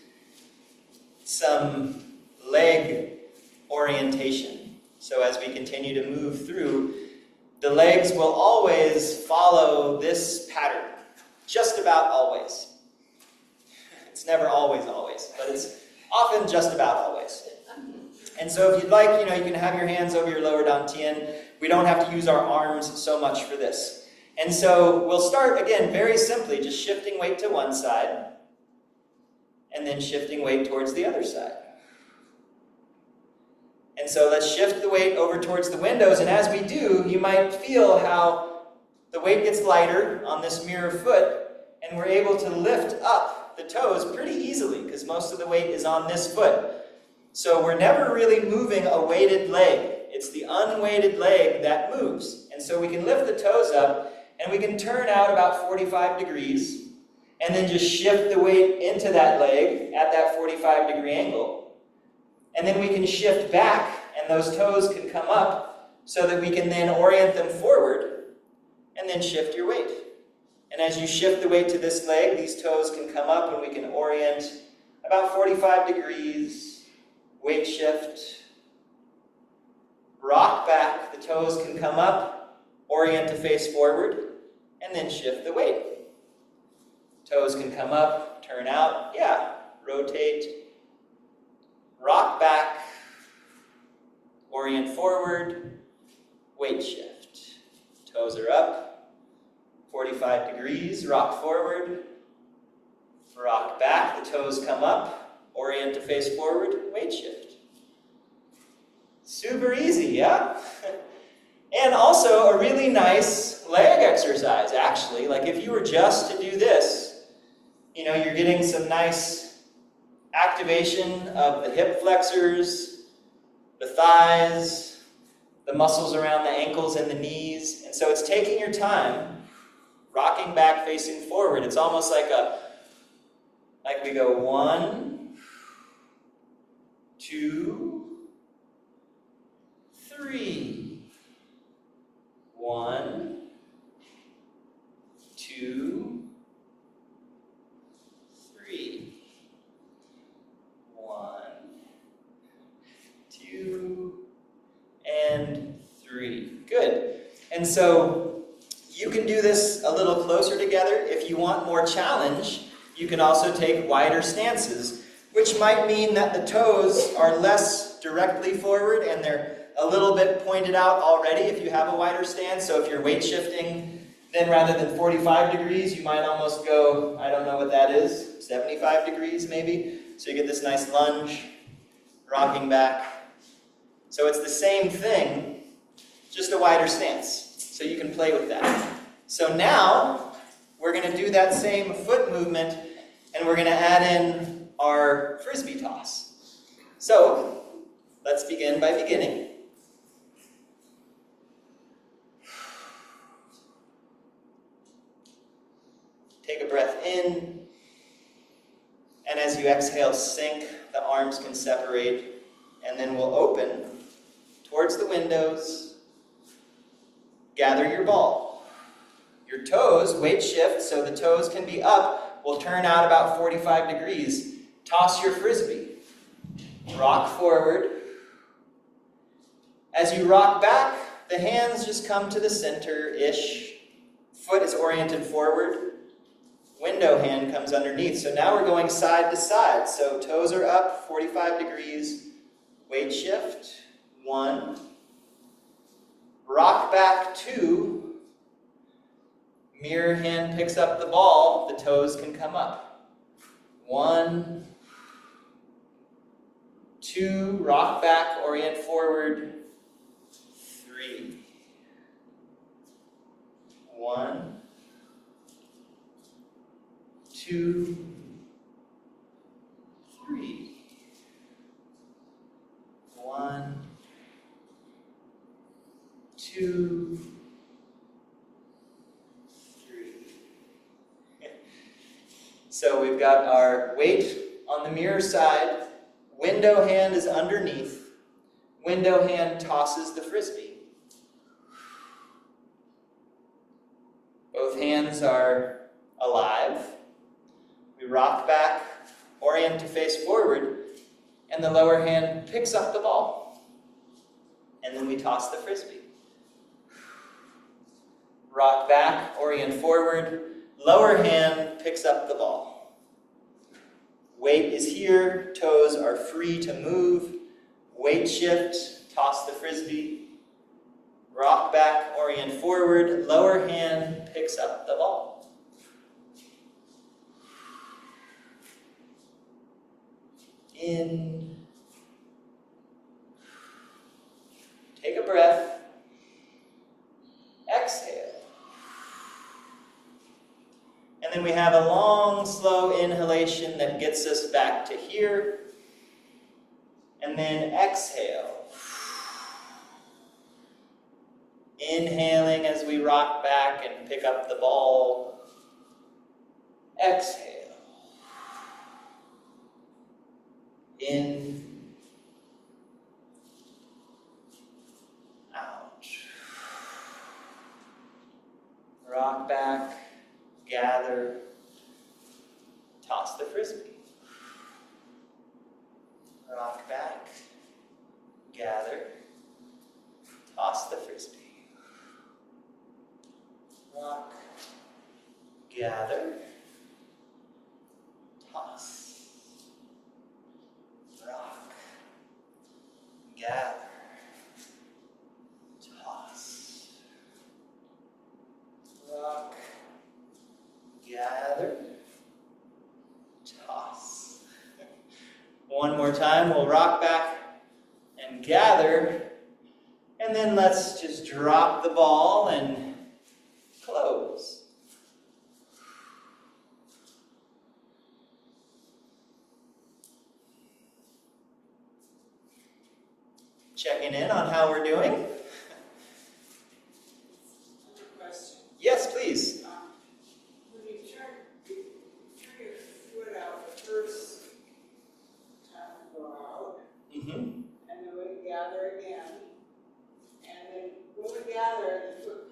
some leg orientation. So as we continue to move through, the legs will always follow this pattern. Just about always. It's never always, but it's often just about always. And so if you'd like, you can have your hands over your lower dantian. We don't have to use our arms so much for this. And so we'll start, again, very simply, just shifting weight to one side, and then shifting weight towards the other side. And so let's shift the weight over towards the windows, and as we do, you might feel how the weight gets lighter on this mirror foot, and we're able to lift up the toes pretty easily, because most of the weight is on this foot. So we're never really moving a weighted leg. It's the unweighted leg that moves. And so we can lift the toes up, and we can turn out about 45 degrees, and then just shift the weight into that leg at that 45-degree angle. And then we can shift back, and those toes can come up, so that we can then orient them forward, and then shift your weight. And as you shift the weight to this leg, these toes can come up, and we can orient about 45 degrees, weight shift, rock back, the toes can come up, orient to face forward, and then shift the weight. Toes can come up, turn out, rotate, rock back, orient forward, weight shift. Toes are up, 45 degrees, rock forward, rock back, the toes come up, orient to face forward, weight shift. Super easy, yeah? And also a really nice leg exercise, actually. Like if you were just to do this, you're getting some nice activation of the hip flexors, the thighs, the muscles around the ankles and the knees. And so it's taking your time, rocking back, facing forward. It's almost like we go 1, 2, 3. 1, 2, 3. 1, 2, and 3. Good. And so you can do this a little closer together. If you want more challenge, you can also take wider stances, which might mean that the toes are less directly forward and they're a little bit pointed out already if you have a wider stance. So if you're weight shifting, then rather than 45 degrees, you might almost go, I don't know what that is, 75 degrees maybe. So you get this nice lunge, rocking back. So it's the same thing, just a wider stance. So you can play with that. So now, we're going to do that same foot movement, and we're going to add in our frisbee toss. So, let's begin by beginning. Take a breath in, and as you exhale, sink. The arms can separate, and then we'll open towards the windows. Gather your ball. Your toes, weight shift, so the toes can be up, will turn out about 45 degrees. Toss your frisbee. Rock forward. As you rock back, the hands just come to the center-ish. Foot is oriented forward. Window hand comes underneath. So now we're going side to side. So toes are up 45 degrees. Weight shift. 1. Rock back 2. Mirror hand picks up the ball. The toes can come up. 1. 2. Rock back, orient forward. 3. 1. 2, 3. 1, 2, 3. So we've got our weight on the mirror side. Window hand is underneath. Window hand tosses the frisbee. Both hands are alive. We rock back, orient to face forward, and the lower hand picks up the ball. And then we toss the frisbee. Rock back, orient forward, lower hand picks up the ball. Weight is here, toes are free to move. Weight shift, toss the frisbee. Rock back, orient forward, lower hand picks up the ball. In. Take a breath. Exhale. And then we have a long, slow inhalation that gets us back to here. And then exhale. Inhaling as we rock back and pick up the ball. Exhale. In, out. Rock back, gather, toss the frisbee. Rock back, gather, toss the frisbee. Rock, gather, toss. Rock, gather, toss. Rock, gather, toss. One more time, we'll rock back and gather, and then let's just drop the ball and close. Checking in on how we're doing. Question. Yes, please. When you turn your foot out the first time you go out, Mm-hmm. and then we gather again, and then when we gather, the foot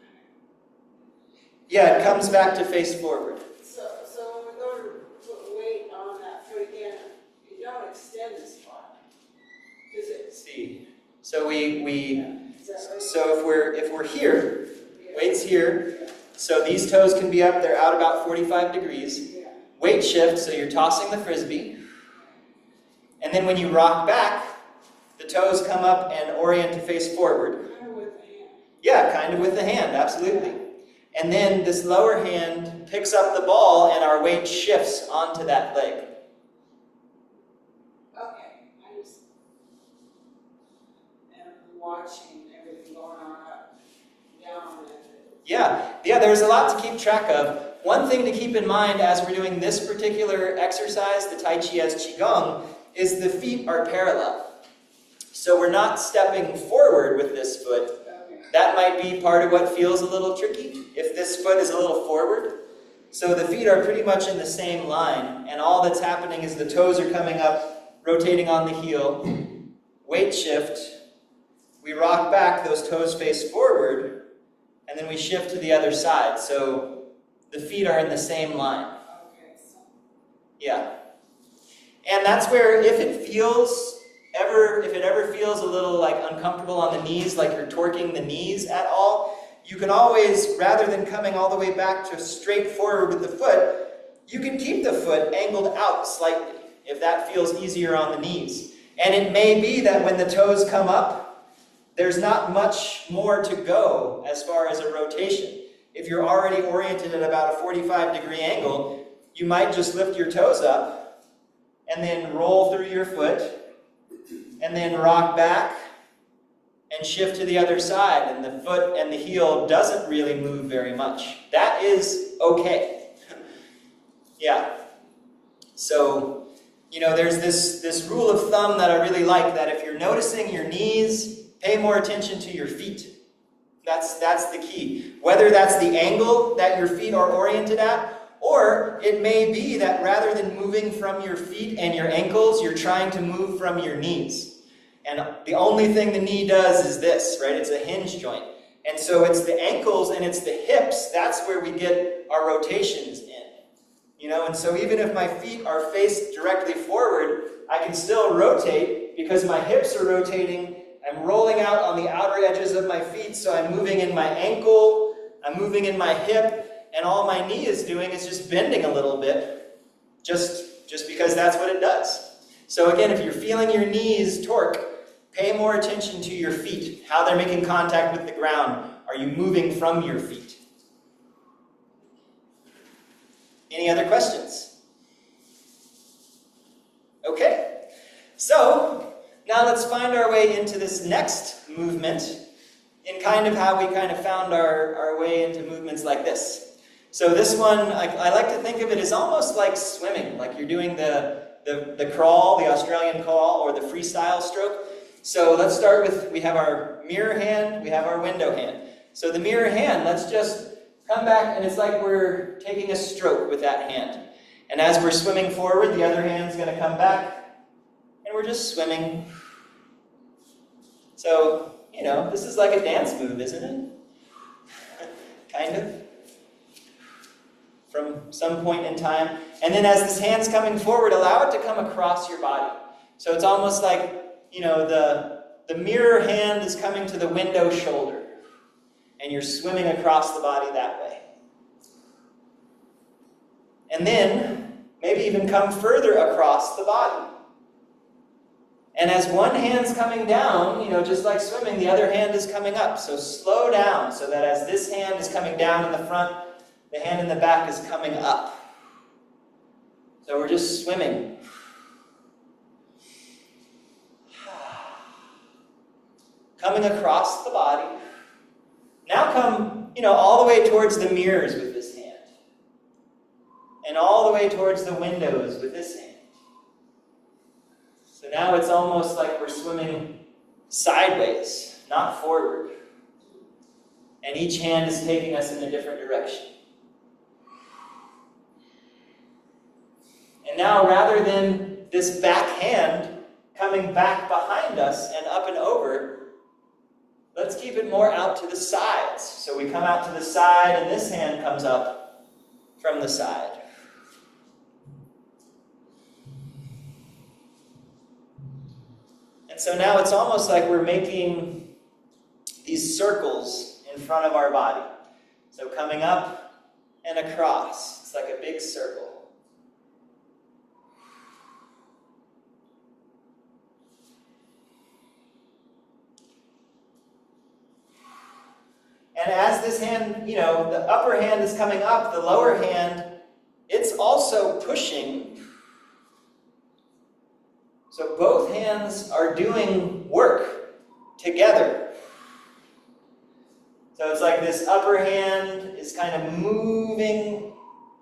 Yeah, it comes back to face forward. so when we go to put weight on that foot again, you don't extend the spot. Is it? See. So we Is that right? so if we're here, Yeah. weight's here. So these toes can be up, they're out about 45 degrees. Yeah. Weight shift, so you're tossing the frisbee. And then when you rock back, the toes come up and orient to face forward. Kind of with the hand. Yeah, kind of with the hand, absolutely. And then this lower hand picks up the ball and our weight shifts onto that leg. Okay. And I'm watching everything going on up, down, and Yeah, there's a lot to keep track of. one thing to keep in mind as we're doing this particular exercise, the Tai Chi as Qigong, is the feet are parallel. So we're not stepping forward with this foot. That might be part of what feels a little tricky, if this foot is a little forward. So the feet are pretty much in the same line, and all that's happening is the toes are coming up, rotating on the heel, weight shift, we rock back, those toes face forward, and then we shift to the other side. So the feet are in the same line. Yeah. And that's where if it ever feels a little like uncomfortable on the knees, like you're torquing the knees at all, you can always, rather than coming all the way back to straight forward with the foot, you can keep the foot angled out slightly if that feels easier on the knees. And it may be that when the toes come up, there's not much more to go as far as a rotation. If you're already oriented at about a 45-degree angle, you might just lift your toes up and then roll through your foot and then rock back and shift to the other side, and the foot and the heel doesn't really move very much. That is okay. Yeah. So, you know, there's this rule of thumb that I really like, that if you're noticing your knees, pay more attention to your feet. That's the key. Whether that's the angle that your feet are oriented at, or it may be that rather than moving from your feet and your ankles, you're trying to move from your knees. And the only thing the knee does is this, right? It's a hinge joint. And so it's the ankles and it's the hips, that's where we get our rotations in. You know, and so even if my feet are faced directly forward, I can still rotate because my hips are rotating. I'm rolling out on the outer edges of my feet, so I'm moving in my ankle, I'm moving in my hip, and all my knee is doing is just bending a little bit, just because that's what it does. So again, if you're feeling your knees torque, pay more attention to your feet, how they're making contact with the ground. Are you moving from your feet? Any other questions? Okay, so now let's find our way into this next movement in kind of how we kind of found our way into movements like this. So this one, I like to think of it as almost like swimming, like you're doing the crawl, the Australian crawl, or the freestyle stroke. So let's start with, we have our mirror hand, we have our window hand. So the mirror hand, let's just come back, and it's like we're taking a stroke with that hand. And as we're swimming forward, the other hand's going to come back, and we're just swimming. So, you know, this is like a dance move, isn't it? Kind of. From some point in time. And then as this hand's coming forward, allow it to come across your body. So it's almost like, you know, the mirror hand is coming to the window shoulder, and you're swimming across the body that way. And then, maybe even come further across the body. And as one hand's coming down, you know, just like swimming, the other hand is coming up. So slow down, so that as this hand is coming down in the front, the hand in the back is coming up. So we're just swimming. Coming across the body. Now come, you know, all the way towards the mirrors with this hand. And all the way towards the windows with this hand. So now it's almost like we're swimming sideways, not forward. And each hand is taking us in a different direction. And now, rather than this back hand coming back behind us and up and over, let's keep it more out to the sides. So we come out to the side, and this hand comes up from the side. And so now it's almost like we're making these circles in front of our body. So coming up and across. It's like a big circle. And as this hand, you know, the upper hand is coming up, the lower hand, it's also pushing. So both hands are doing work together. So it's like this upper hand is kind of moving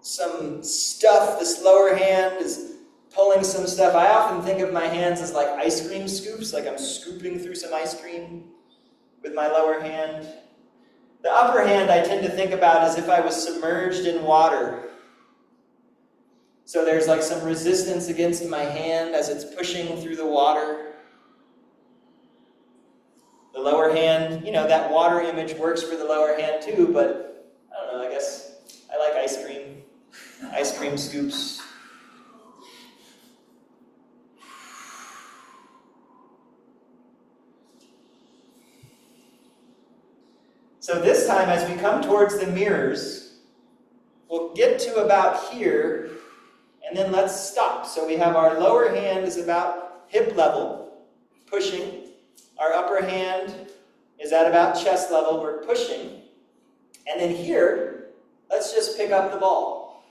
some stuff. This lower hand is pulling some stuff. I often think of my hands as like ice cream scoops, like I'm scooping through some ice cream with my lower hand. The upper hand I tend to think about as if I was submerged in water. So there's like some resistance against my hand as it's pushing through the water. The lower hand, that water image works for the lower hand too, but I don't know, I guess I like ice cream scoops. So this time, as we come towards the mirrors, we'll get to about here, and then let's stop. So we have our lower hand is about hip level, pushing. Our upper hand is at about chest level, we're pushing. And then here, let's just pick up the ball.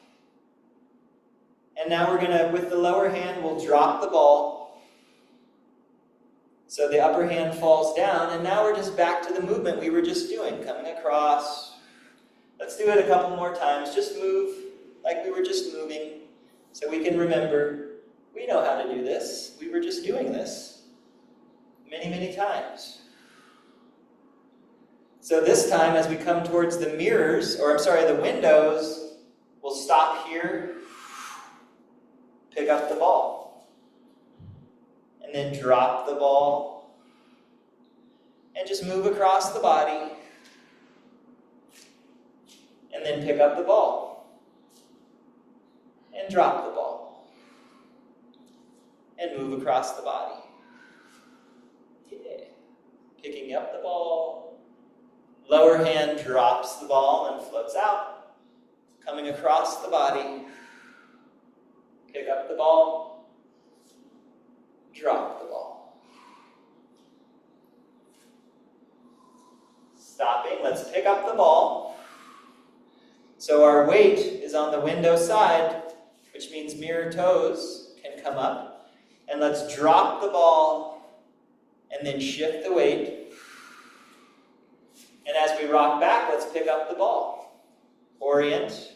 And now we're going to, with the lower hand, we'll drop the ball. So the upper hand falls down, and now we're just back to the movement we were just doing, coming across. Let's do it a couple more times. Just move like we were just moving, so we can remember, we know how to do this. We were just doing this many, many times. So this time, as we come towards the mirrors, the windows, we'll stop here, pick up the ball, and then drop the ball, and just move across the body, and then pick up the ball, and drop the ball, and move across the body. Yeah. Picking up the ball, lower hand drops the ball and floats out, coming across the body, pick up the ball, drop the ball. Stopping, let's pick up the ball. So our weight is on the window side, which means mirror toes can come up. And let's drop the ball and then shift the weight. And as we rock back, let's pick up the ball. Orient.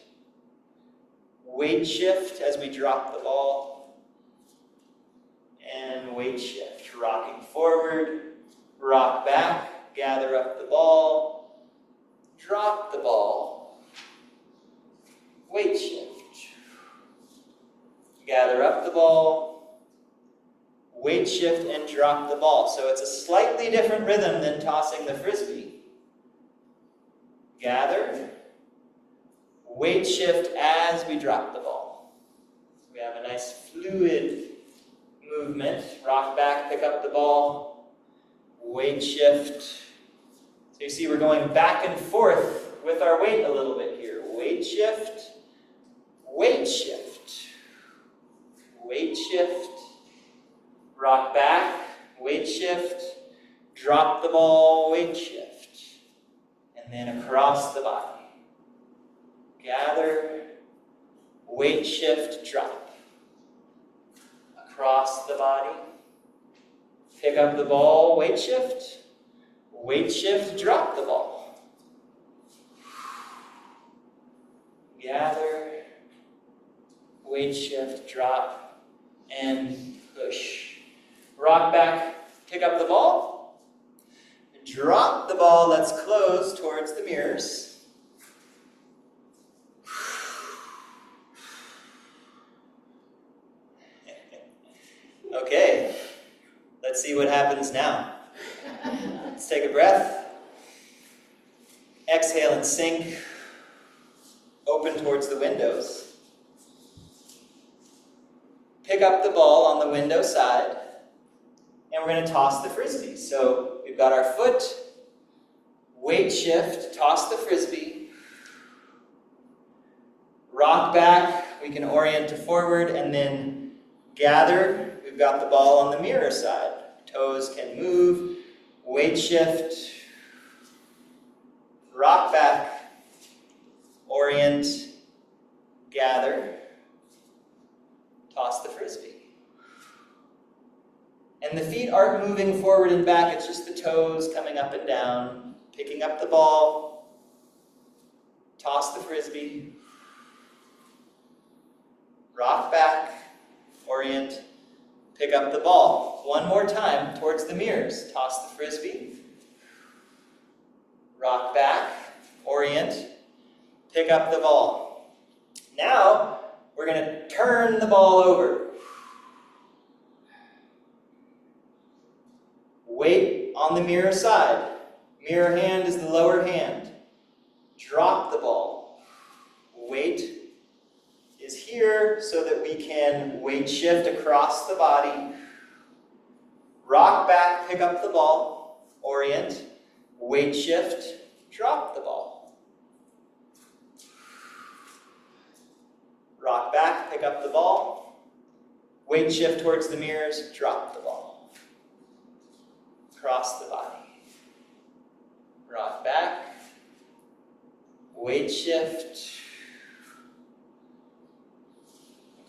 Weight shift as we drop the ball. And weight shift. Rocking forward, rock back, gather up the ball, drop the ball, weight shift. Gather up the ball, weight shift, and drop the ball. So it's a slightly different rhythm than tossing the frisbee. Gather, weight shift as we drop the ball. We have a nice fluid movement. Rock back, pick up the ball, weight shift. So you see we're going back and forth with our weight a little bit here. Weight shift, weight shift, weight shift, rock back, weight shift, drop the ball, weight shift, and then across the body. Gather, weight shift, drop. Across the body. Pick up the ball, weight shift, drop the ball. Gather, weight shift, drop, and push. Rock back, pick up the ball, drop the ball. Let's close towards the mirrors. Okay, let's see what happens now. Let's take a breath. Exhale and sink. Open towards the windows. Pick up the ball on the window side, and we're going to toss the frisbee. So we've got our foot, weight shift, toss the frisbee, rock back, we can orient to forward, and then gather. We've got the ball on the mirror side. Toes can move, weight shift, rock back, orient, gather, toss the frisbee. And the feet aren't moving forward and back, it's just the toes coming up and down, picking up the ball, toss the frisbee, rock back, orient, pick up the ball. One more time towards the mirrors. Toss the frisbee. Rock back, orient, pick up the ball. Now, we're going to turn the ball over. Weight on the mirror side. Mirror hand is the lower hand. Drop the ball. Weight is here so that we can weight shift across the body. Rock back, pick up the ball. Orient. Weight shift, drop the ball. Rock back, pick up the ball. Weight shift towards the mirrors, drop the ball. Cross the body. Rock back. Weight shift.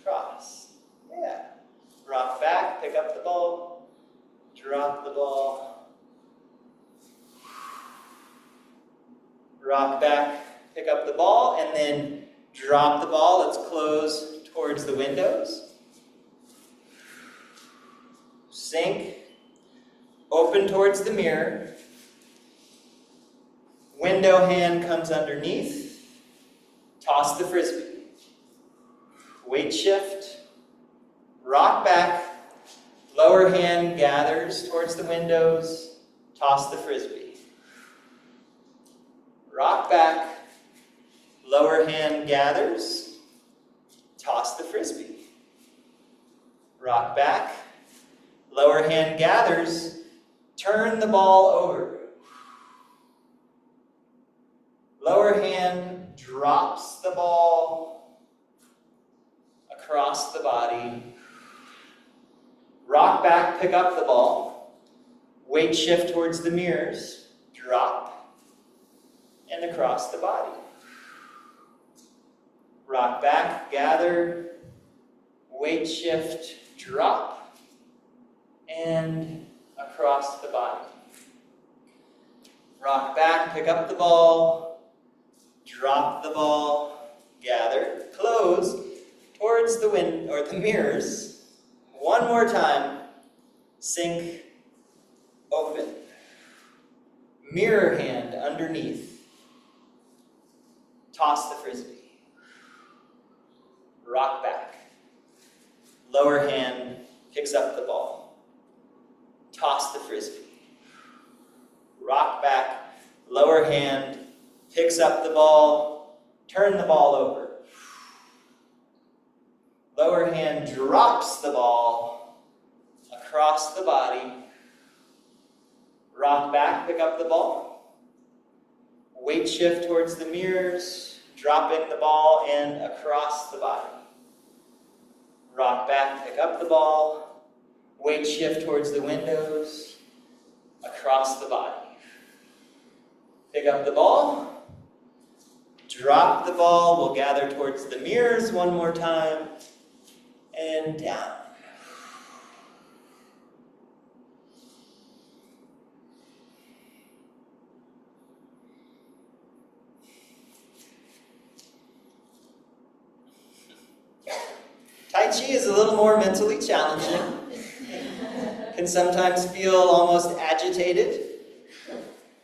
Cross. Yeah. Rock back, pick up the ball. Drop the ball. Rock back, pick up the ball, and then drop the ball. Let's close towards the windows. Sink. Open towards the mirror. Window hand comes underneath. Toss the frisbee. Weight shift. Rock back. Lower hand gathers towards the windows. Toss the frisbee. Rock back, lower hand gathers, toss the frisbee. Rock back, lower hand gathers, turn the ball over. Lower hand drops the ball across the body. Rock back, pick up the ball. Weight shift towards the mirrors, drop. And across the body. Rock back, gather, weight shift, drop, and across the body. Rock back, pick up the ball, drop the ball, gather, close towards the wind or the mirrors. One more time, sink, open. Mirror hand underneath. Toss the frisbee. Rock back. Lower hand picks up the ball. Toss the frisbee. Rock back. Lower hand picks up the ball. Turn the ball over. Lower hand drops the ball across the body. Rock back, pick up the ball. Weight shift towards the mirrors, dropping the ball and across the body. Rock back, pick up the ball. Weight shift towards the windows, across the body. Pick up the ball. Drop the ball. We'll gather towards the mirrors one more time. And down. Tai Chi is a little more mentally challenging, can sometimes feel almost agitated,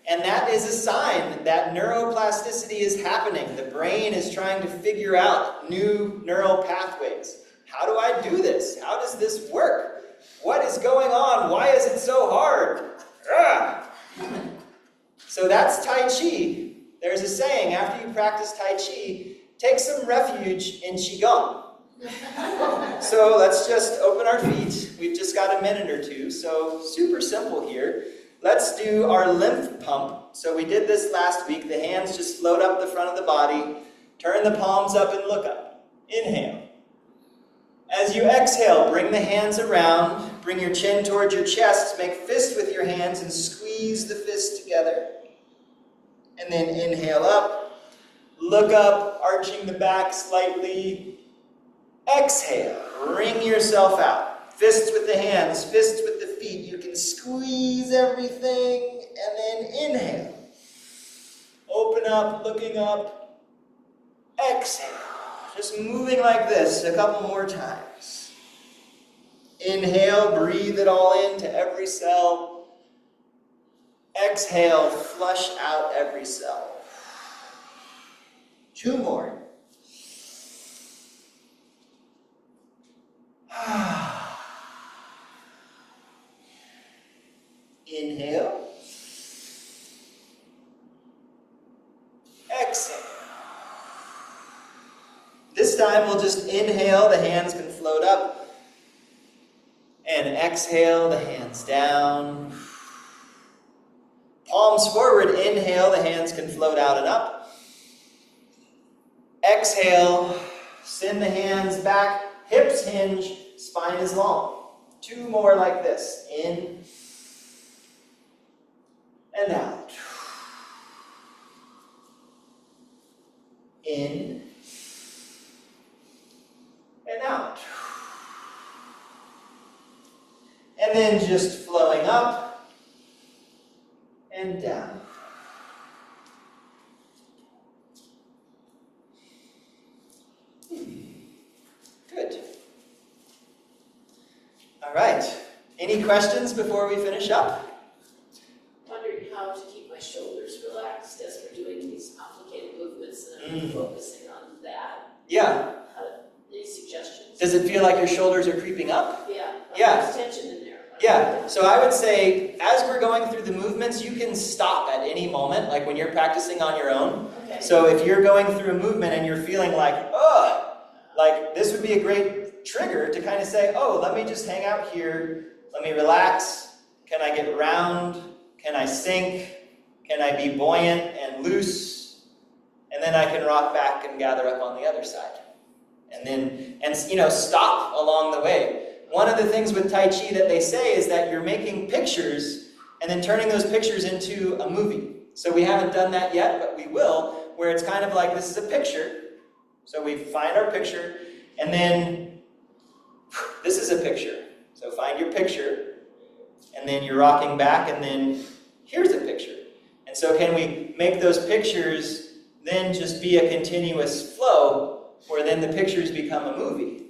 and that is a sign that neuroplasticity is happening. The brain is trying to figure out new neural pathways. How do I do this? How does this work? What is going on? Why is it so hard? Ah! So that's Tai Chi. There's a saying, after you practice Tai Chi, take some refuge in Qigong. So let's just open our feet. We've just got a minute or two, so super simple here. Let's do our lymph pump. So we did this last week. The hands just float up the front of the body. Turn the palms up and look up. Inhale. As you exhale, bring the hands around. Bring your chin towards your chest. Make fist with your hands and squeeze the fist together. And then inhale up. Look up, arching the back slightly. Exhale, wring yourself out. Fists with the hands, fists with the feet. You can squeeze everything, and then inhale. Open up, looking up. Exhale. Just moving like this a couple more times. Inhale, breathe it all into every cell. Exhale, flush out every cell. 2 more. Inhale. Exhale. This time we'll just inhale, the hands can float up. And exhale, the hands down. Palms forward, inhale, the hands can float out and up. Exhale, send the hands back, hips hinge, spine is long. 2 more like this. In and out. In and out. And then just flowing up and down. Good. All right. Any questions before we finish up? Wondering how to keep my shoulders relaxed as we're doing these complicated movements, and I'm focusing on that. Yeah. Any suggestions? Does it feel like your shoulders are creeping up? Yeah. Yeah. There's tension in there. Yeah. So I would say, as we're going through the movements, you can stop at any moment, like when you're practicing on your own. Okay. So if you're going through a movement and you're feeling like, ugh, like this would be a great trigger to kind of say, oh, let me just hang out here. Let me relax. Can I get round? Can I sink? Can I be buoyant and loose? And then I can rock back and gather up on the other side. And then, stop along the way. One of the things with Tai Chi that they say is that you're making pictures and then turning those pictures into a movie. So we haven't done that yet, but we will, where it's kind of like this is a picture. So we find our picture, and then this is a picture. So find your picture, and then you're rocking back, and then here's a picture. And so can we make those pictures then just be a continuous flow, where then the pictures become a movie?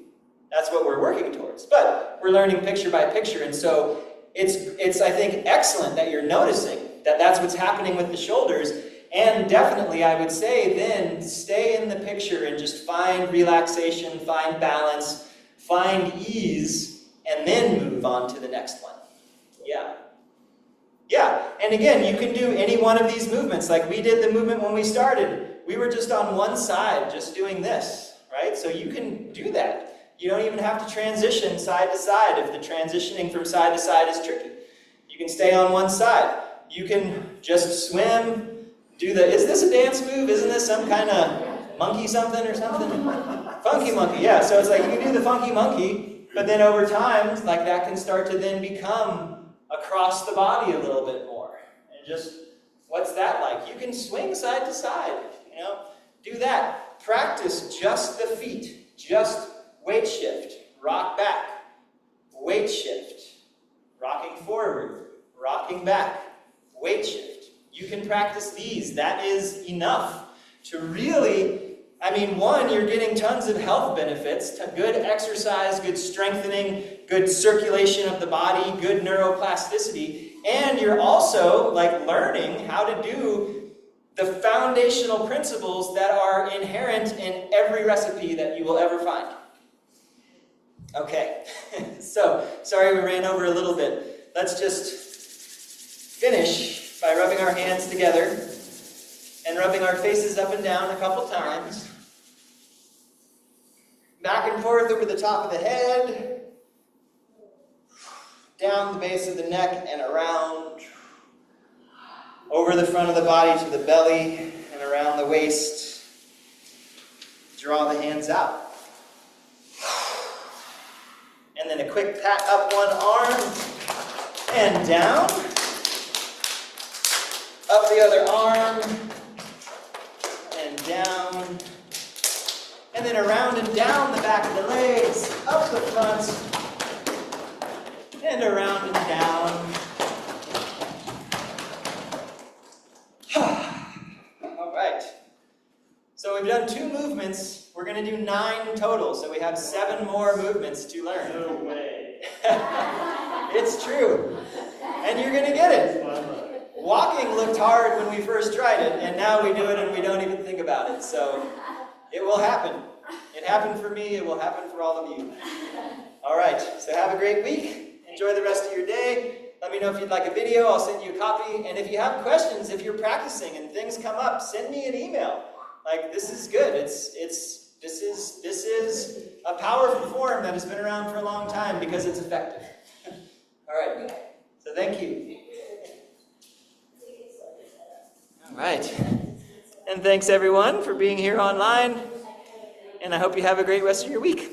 That's what we're working towards. But we're learning picture by picture, and so it's I think, excellent that you're noticing that that's what's happening with the shoulders. And definitely, I would say then, stay in the picture and just find relaxation, find balance, find ease, and then move on to the next one. Yeah. Yeah, and again, you can do any one of these movements. Like we did the movement when we started. We were just on one side, just doing this, right? So you can do that. You don't even have to transition side to side if the transitioning from side to side is tricky. You can stay on one side. You can just swim, do the, is this a dance move? Isn't this some kind of monkey something or something? Funky monkey, yeah. So it's like you can do the funky monkey, but then over time, like that can start to then become across the body a little bit more. And just, what's that like? You can swing side to side, do that. Practice just the feet, just weight shift, rock back, weight shift, rocking forward, rocking back, weight shift. You can practice these. That is enough to really, one, you're getting tons of health benefits, good exercise, good strengthening, good circulation of the body, good neuroplasticity, and you're also learning how to do the foundational principles that are inherent in every recipe that you will ever find. Okay, so, sorry we ran over a little bit. Let's just finish by rubbing our hands together and rubbing our faces up and down a couple times. Back and forth over the top of the head, down the base of the neck and around, over the front of the body to the belly and around the waist. Draw the hands out. And then a quick pat up one arm and down. Up the other arm and down. And then around and down the back of the legs, up the front, and around and down. All right. So we've done 2 movements. We're going going to do 9 total, so we have 7 more movements to learn. No way. It's true. And you're going to get it. Walking looked hard when we first tried it, and now we do it and we don't even think about it. So it will happen. It happened for me. It will happen for all of you. All right. So have a great week. Enjoy the rest of your day. Let me know if you'd like a video. I'll send you a copy. And if you have questions, if you're practicing and things come up, send me an email. Like, this is good. This is a powerful form that has been around for a long time because it's effective. All right. So thank you. All right. And thanks everyone for being here online. And I hope you have a great rest of your week.